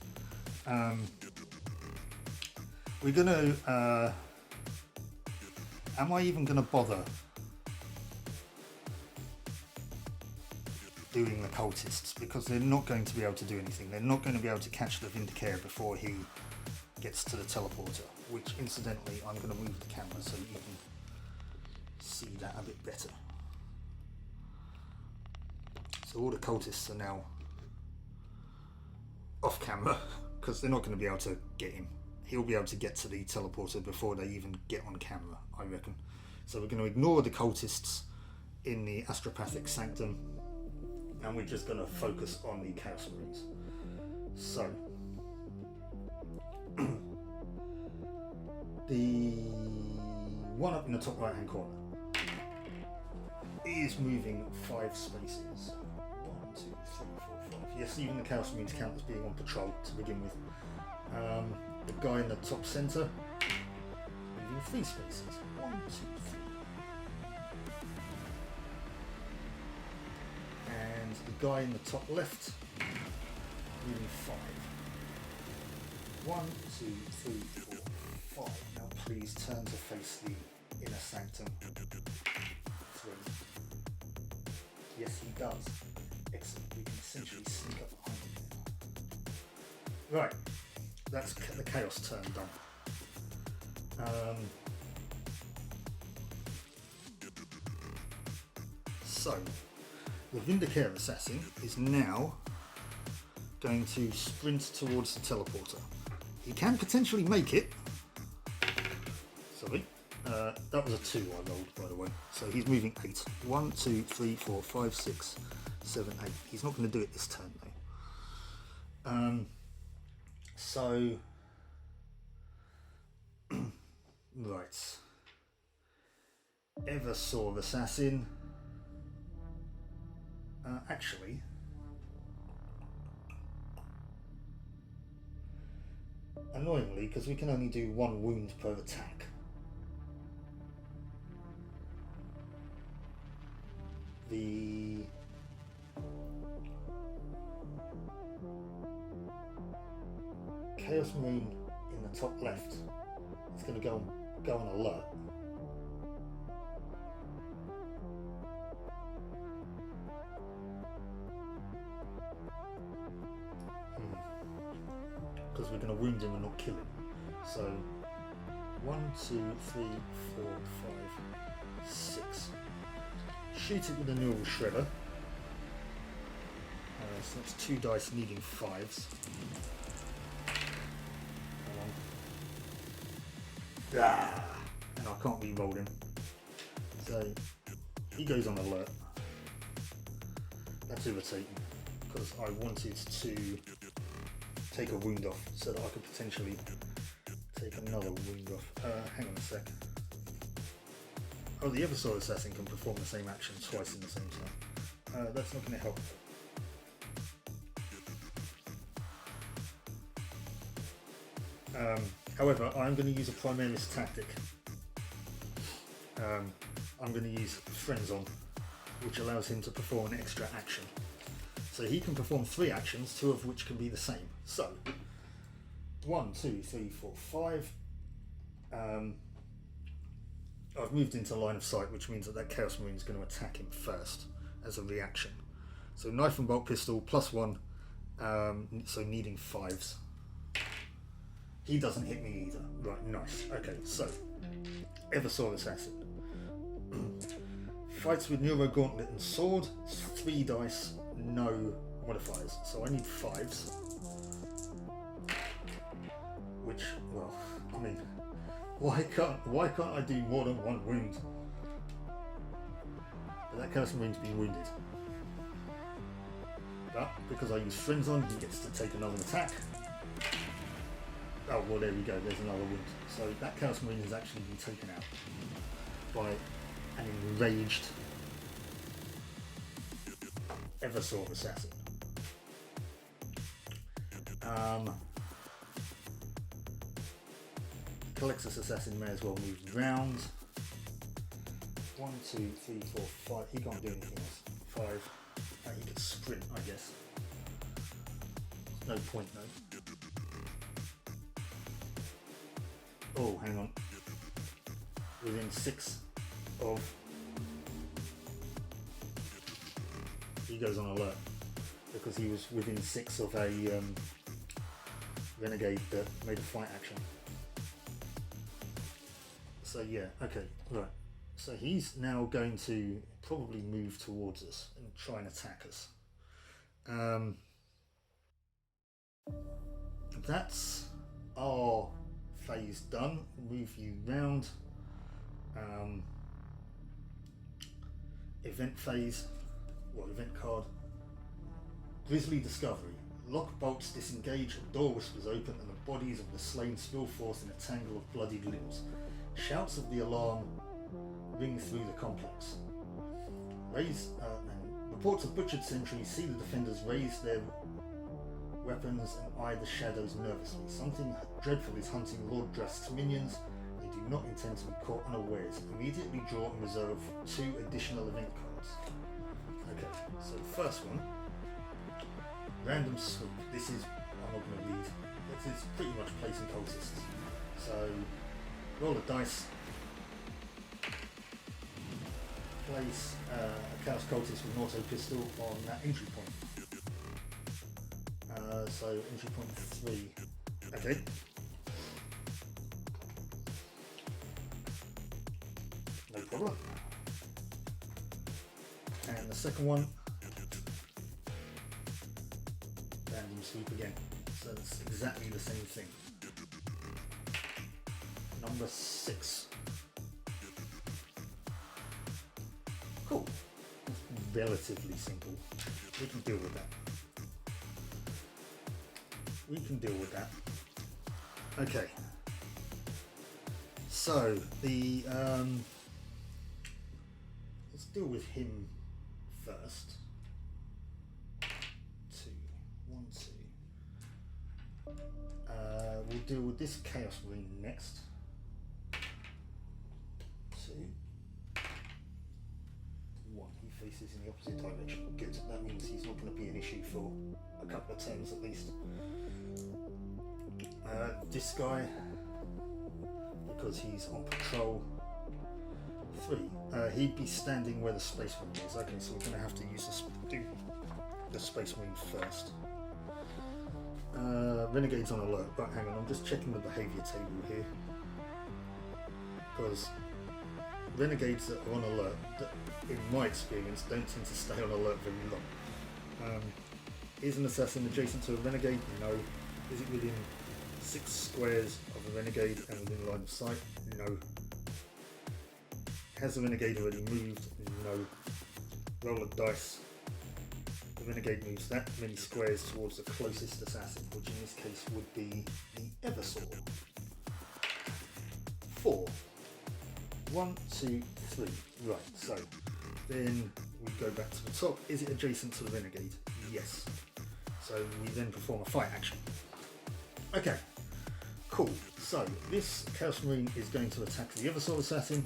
Speaker 1: We're gonna, am I even gonna bother doing the cultists? Because they're not going to be able to do anything. They're not going to be able to catch the Vindicare before he gets to the teleporter, which incidentally, I'm going to move the camera so you can see that a bit better. So all the cultists are now off camera because they're not going to be able to get him. He'll be able to get to the teleporter before they even get on camera, I reckon. So we're going to ignore the cultists in the Astropathic Sanctum, and we're just going to focus on the Chaos Marines. So, the one up in the top right hand corner is moving 5 spaces. 1, 2, 3, 4, 5. Yes, even the Chaos Marines count as being on patrol to begin with. The guy in the top centre moving 3 spaces. 1, 2, 3. And the guy in the top left moving 5. 1, 2, 3, 4, 5. Now please turn to face the inner sanctum. 3. Yes, he does. Excellent. We can essentially sneak up behind him now. Right. That's the Chaos turn done. So, the Vindicare Assassin is now going to sprint towards the teleporter. He can potentially make it. Sorry. That was a 2 I rolled, by the way. So he's moving 8. 1, 2, 3, 4, 5, 6, 7, 8. He's not going to do it this turn though. So, right, Eversaw Assassin, actually, annoyingly, because we can only do 1 wound per attack, the Chaos Marine in the top left is going to go on alert. Because we're going to wound him and not kill him. So 1, 2, 3, 4, 5, 6. Shoot it with a neural shredder. So that's 2 dice needing 5s. Ah, and I can't re-roll him. So he goes on alert. That's irritating because I wanted to take a wound off so that I could potentially take another wound off. Hang on a sec. Oh, the Eversword Assassin can perform the same action twice in the same time. That's not going to help. However, I'm going to use a Primaris tactic. I'm going to use Friends On, which allows him to perform an extra action. So he can perform 3 actions, 2 of which can be the same. So, 1, 2, 3, 4, 5. I've moved into line of sight, which means that Chaos Marine is going to attack him first as a reaction. So knife and bolt pistol, +1, so needing 5s. He doesn't hit me either. Right, nice. Okay, so Eversword Assassin. Fights with Neuro Gauntlet and Sword. 3 dice, no modifiers. So I need 5s. Which, well, I mean, why can't I do more than 1 wound? But that Chaos Marine's been wounded. But because I use Friends On, he gets to take another attack. Oh, well, there we go, there's another wound. So that Chaos Marine has actually been taken out by an enraged Eversword Assassin. Colexus Assassin may as well move round. 1, 2, 3, 4, 5. He can't do anything else. 5. He can sprint, I guess. No point though. Oh, hang on. Within 6 of... He goes on alert because he was within 6 of a renegade that made a fight action. So yeah, okay, right. So he's now going to probably move towards us and try and attack us. That's our phase done. Move you round. Event phase. What event card? Grisly Discovery. Lock bolts disengage, a door whispers open, and the bodies of the slain spill forth in a tangle of bloodied limbs. Shouts of the alarm ring through the complex. Reports of butchered sentries see the defenders raise their weapons and eye the shadows nervously. Something dreadful is hunting Lord Drask's minions. They do not intend to be caught unawares. Immediately draw and reserve 2 additional event cards. Okay, so the first one, Random Swoop. This is, I'm not going to read, this is pretty much placing cultists. So, roll a dice, place a Chaos Cultist with an auto pistol on that entry point. So entry point 3. Okay. No problem. And the second one, random sweep again. So it's exactly the same thing. Number 6. Cool. Relatively simple. We can deal with that. We can deal with that. Okay. So the let's deal with him first. 2, 1, 2. We'll deal with this Chaos Marine next. 2, 1. He faces in the opposite direction. Good. That means he's not going to be an issue for a couple of turns at least. This guy, because he's on patrol. 3. He'd be standing where the Space Marine is. Okay, so we're going to have to use the Space Marine first. Renegade's on alert, but hang on, I'm just checking the behaviour table here. Because Renegades that are on alert, that, in my experience, don't tend to stay on alert very long. Is an assassin adjacent to a renegade? No. Is it within 6 squares of a renegade and within line of sight? No. Has the renegade already moved? No. Roll a dice. The renegade moves that many squares towards the closest assassin, which in this case would be the Eversaw. 4. 1, 2, 3. Right, so then we go back to the top. Is it adjacent to the renegade? Yes. So we then perform a fight action. Okay, cool. So this Chaos Marine is going to attack the Eversaw assassin,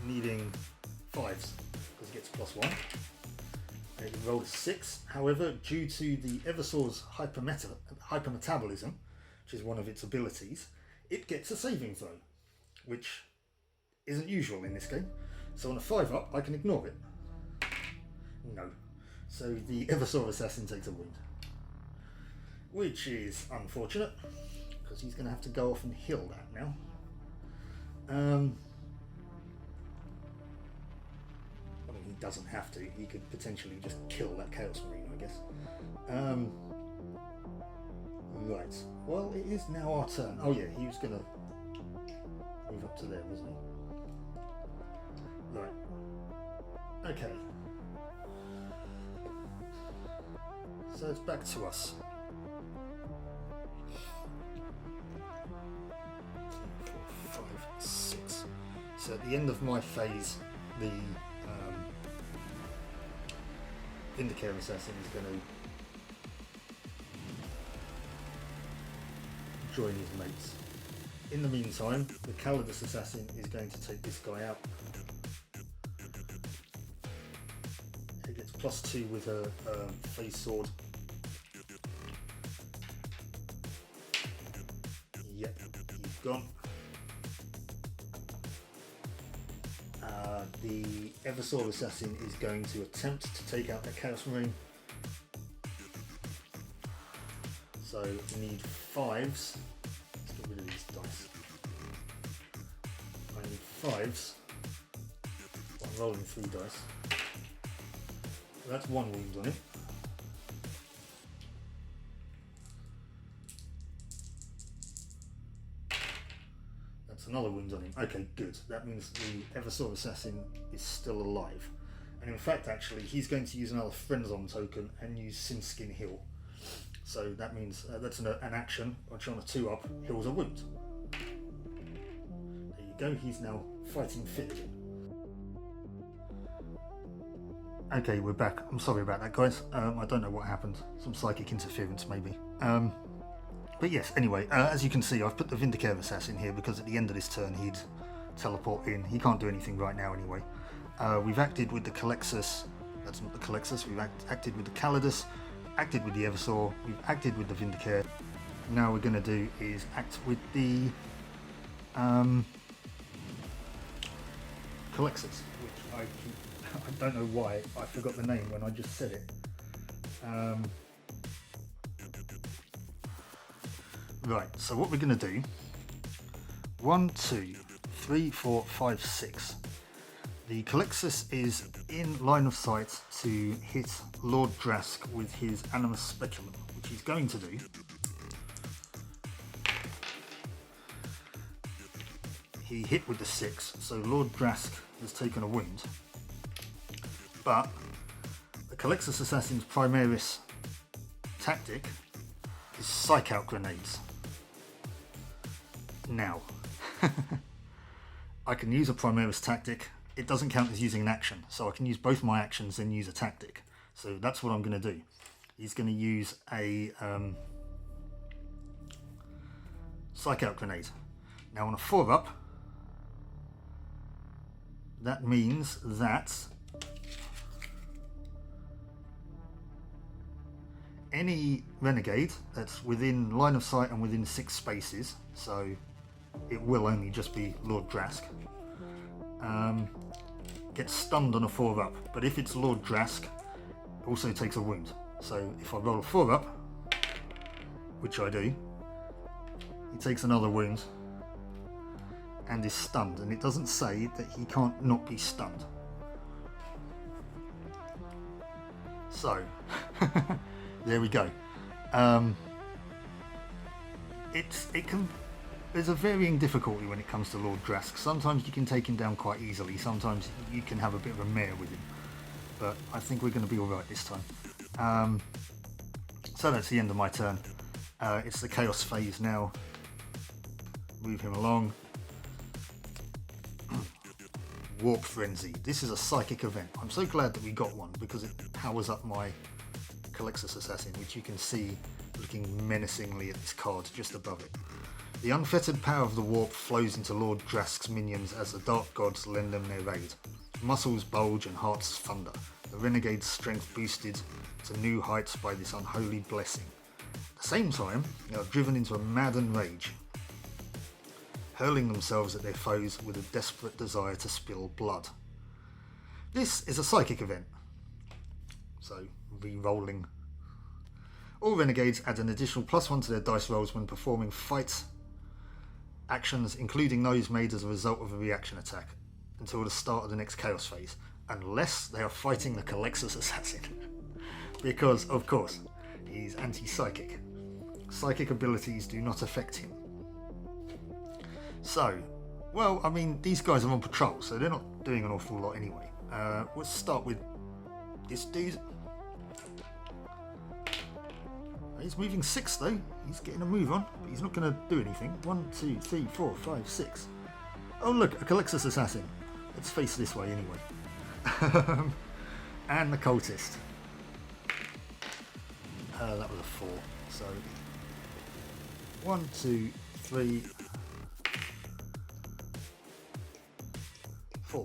Speaker 1: needing 5s because it gets +1. It rolled a 6. However, due to the Eversaw's hypermetabolism, which is one of its abilities, it gets a saving throw, which isn't usual in this game. So on a 5-up, I can ignore it. No. So the Eversaw assassin takes a wound, which is unfortunate because he's going to have to go off and heal that now. I mean, he doesn't have to. He could potentially just kill that Chaos Marine, I guess. Right. Well, it is now our turn. Oh yeah, he was going to move up to there, wasn't he? Right. Okay. So it's back to us. 4, 5, 6. So at the end of my phase, the Vindicare assassin is going to join his mates. In the meantime, the Calidus assassin is going to take this guy out. He gets +2 with her phase sword. Yep, he's gone. The Eversaw assassin is going to attempt to take out the Chaos Marine. So we need 5s. Let's get rid of these dice. I need 5s. I'm rolling 3 dice. So that's 1 wound on it. That's another wound on him. Okay, good. That means the Eversaw assassin is still alive. And in fact, actually, he's going to use another Friendzone token and use Sinskin Heal. So that means that's an action, which on a 2-up heals a wound. There you go, he's now fighting fit again. Okay, we're back. I'm sorry about that, guys. I don't know what happened. Some psychic interference, maybe. But yes, anyway, as you can see, I've put the Vindicare assassin here because at the end of this turn he'd teleport in. He can't do anything right now anyway. We've acted with the Calexus. That's not the Calexus. We've acted with the Calidus. Acted with the Eversaw, we've acted with the Vindicare. Now we're going to do is act with the Calexus, which I don't know why I forgot the name when I just said it. Right, so what we're going to do, 1, 2, 3, 4, 5, 6. The Calexus is in line of sight to hit Lord Drask with his Animus Speculum, which he's going to do. He hit with the 6, so Lord Drask has taken a wound. But the Calexus Assassin's Primaris tactic is Psych Out Grenades. Now, I can use a Primaris tactic. It doesn't count as using an action, so I can use both my actions and use a tactic. So that's what I'm going to do. He's going to use a Psych Out Grenade. Now on a 4-up, that means that any renegade that's within line of sight and within 6 spaces, so it will only just be Lord Drask, gets stunned on a 4-up, but if it's Lord Drask, it also takes a wound. So if I roll a 4-up, which I do, he takes another wound and is stunned, and it doesn't say that he can't not be stunned. So There we go. There's a varying difficulty when it comes to Lord Drask. Sometimes you can take him down quite easily, sometimes you can have a bit of a mare with him. But I think we're going to be alright this time. So that's the end of my turn. It's the Chaos phase now. Move him along. Warp Frenzy. This is a psychic event. I'm so glad that we got one because it powers up my Calixus Assassin, which you can see looking menacingly at this card just above it. The unfettered power of the warp flows into Lord Drask's minions as the Dark Gods lend them their aid. Muscles bulge and hearts thunder. The renegade's strength boosted to new heights by this unholy blessing. At the same time, they are driven into a maddened rage, hurling themselves at their foes with a desperate desire to spill blood. This is a psychic event, so re-rolling. All renegades add an additional +1 to their dice rolls when performing fight actions, including those made as a result of a reaction attack, until the start of the next Chaos phase, unless they are fighting the Calixus Assassin. Because, of course, he's anti-psychic. Psychic abilities do not affect him. So, well, I mean, these guys are on patrol, so they're not doing an awful lot anyway. Let's start with this dude. He's moving 6 though. He's getting a move on, but he's not going to do anything. 1, 2, 3, 4, 5, 6. Oh look, a Calixus Assassin. Let's face this way anyway. And the cultist. That was a 4. So 1, 2, 3, 4.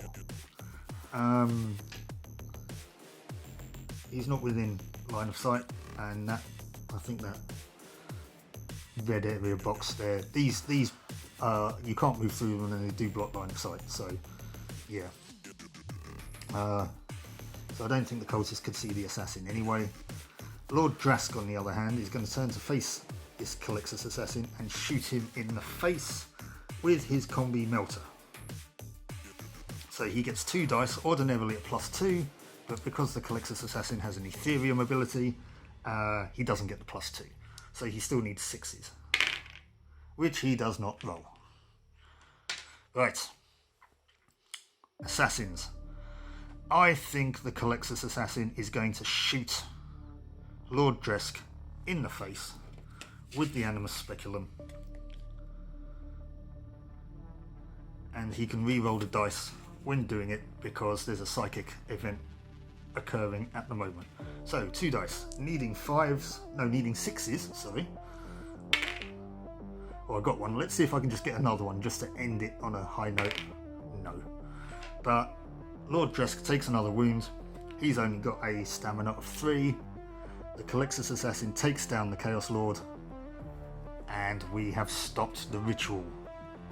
Speaker 1: He's not within line of sight, and that, I think that red area box there, these you can't move through them and they do block line of sight, so yeah. So I don't think the cultist could see the assassin anyway. Lord Drask, on the other hand, is going to turn to face this Calixus Assassin and shoot him in the face with his combi melter. So he gets 2 dice, ordinarily at +2, but because the Calixus Assassin has an Ethereum ability, he doesn't get the +2. So he still needs 6s, which he does not roll. Right. Assassins. I think the Calixus Assassin is going to shoot Lord Drask in the face with the Animus Speculum. And he can re-roll the dice when doing it because there's a psychic event occurring at the moment. So 2 dice, needing 6s, sorry. Oh, I got one. Let's see if I can just get another one just to end it on a high note. No. But Lord Drask takes another wound. He's only got a stamina of 3. The Calixus Assassin takes down the Chaos Lord, and we have stopped the ritual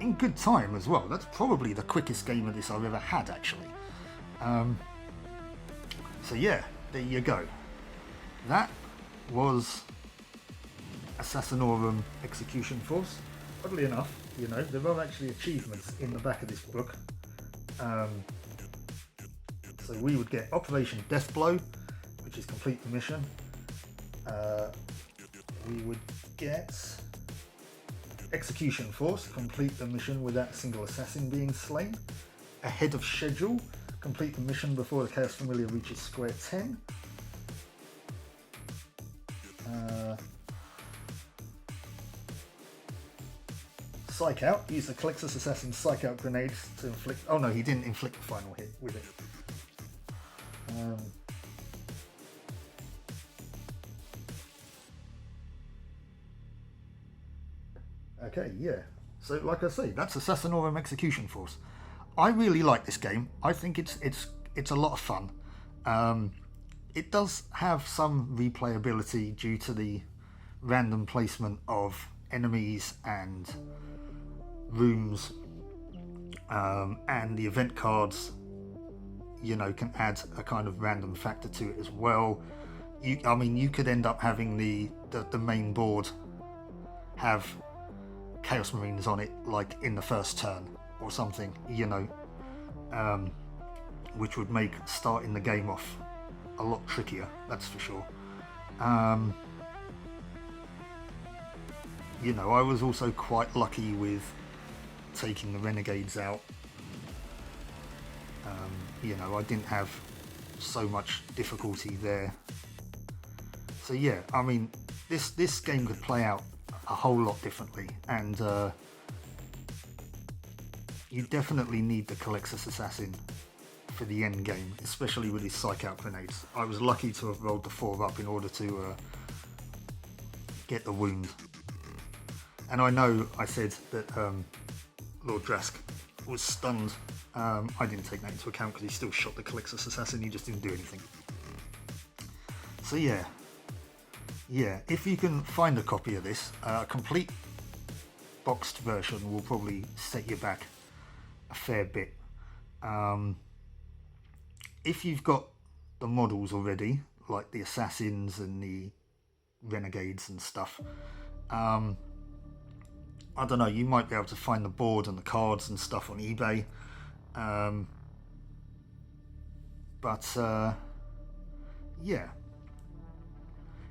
Speaker 1: in good time as well. That's probably the quickest game of this I've ever had, actually. So yeah, there you go. That was Assassinorum Execution Force. Oddly enough, you know, there are actually achievements in the back of this book. So we would get Operation Deathblow, which is complete the mission. We would get Execution Force, complete the mission without a single assassin being slain. Ahead of schedule, complete the mission before the Chaos Familiar reaches square 10. Psych Out, use the Calixus Assassin's Psych Out grenades to inflict... Oh no, he didn't inflict the final hit with it. Okay, yeah. So, like I say, that's Assassinorum Execution Force. I really like this game. I think it's a lot of fun. It does have some replayability due to the random placement of enemies and rooms, and the event cards, you know, can add a kind of random factor to it as well. I mean, you could end up having the main board have Chaos Marines on it, like in the first turn or something, you know, which would make starting the game off a lot trickier, that's for sure. You know, I was also quite lucky with taking the renegades out. You know, I didn't have so much difficulty there. So yeah, I mean, this game could play out a whole lot differently, and you definitely need the Calixus Assassin for the end game, especially with his psych out grenades. I was lucky to have rolled the 4 up in order to get the wound. And I know I said that Lord Drask was stunned. I didn't take that into account because he still shot the Calixus Assassin, he just didn't do anything. So yeah, if you can find a copy of this, a complete boxed version will probably set you back a fair bit. If you've got the models already, like the assassins and the renegades and stuff, I don't know, you might be able to find the board and the cards and stuff on eBay. Yeah.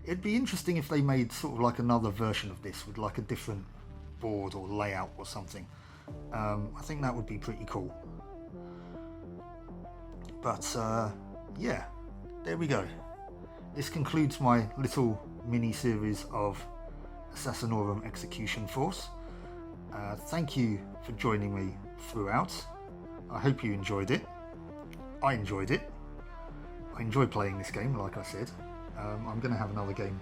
Speaker 1: It'd be interesting if they made sort of like another version of this with like a different board or layout or something. I think that would be pretty cool. But yeah, there we go. This concludes my little mini-series of Assassinorum Execution Force. Thank you for joining me throughout. I hope you enjoyed it. I enjoyed it. I enjoy playing this game, like I said. I'm going to have another game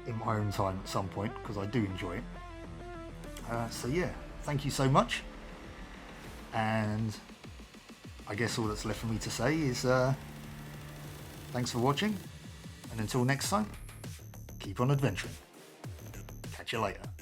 Speaker 1: in my own time at some point, because I do enjoy it. So yeah, thank you so much. And I guess all that's left for me to say is thanks for watching. And until next time, keep on adventuring. Catch you later.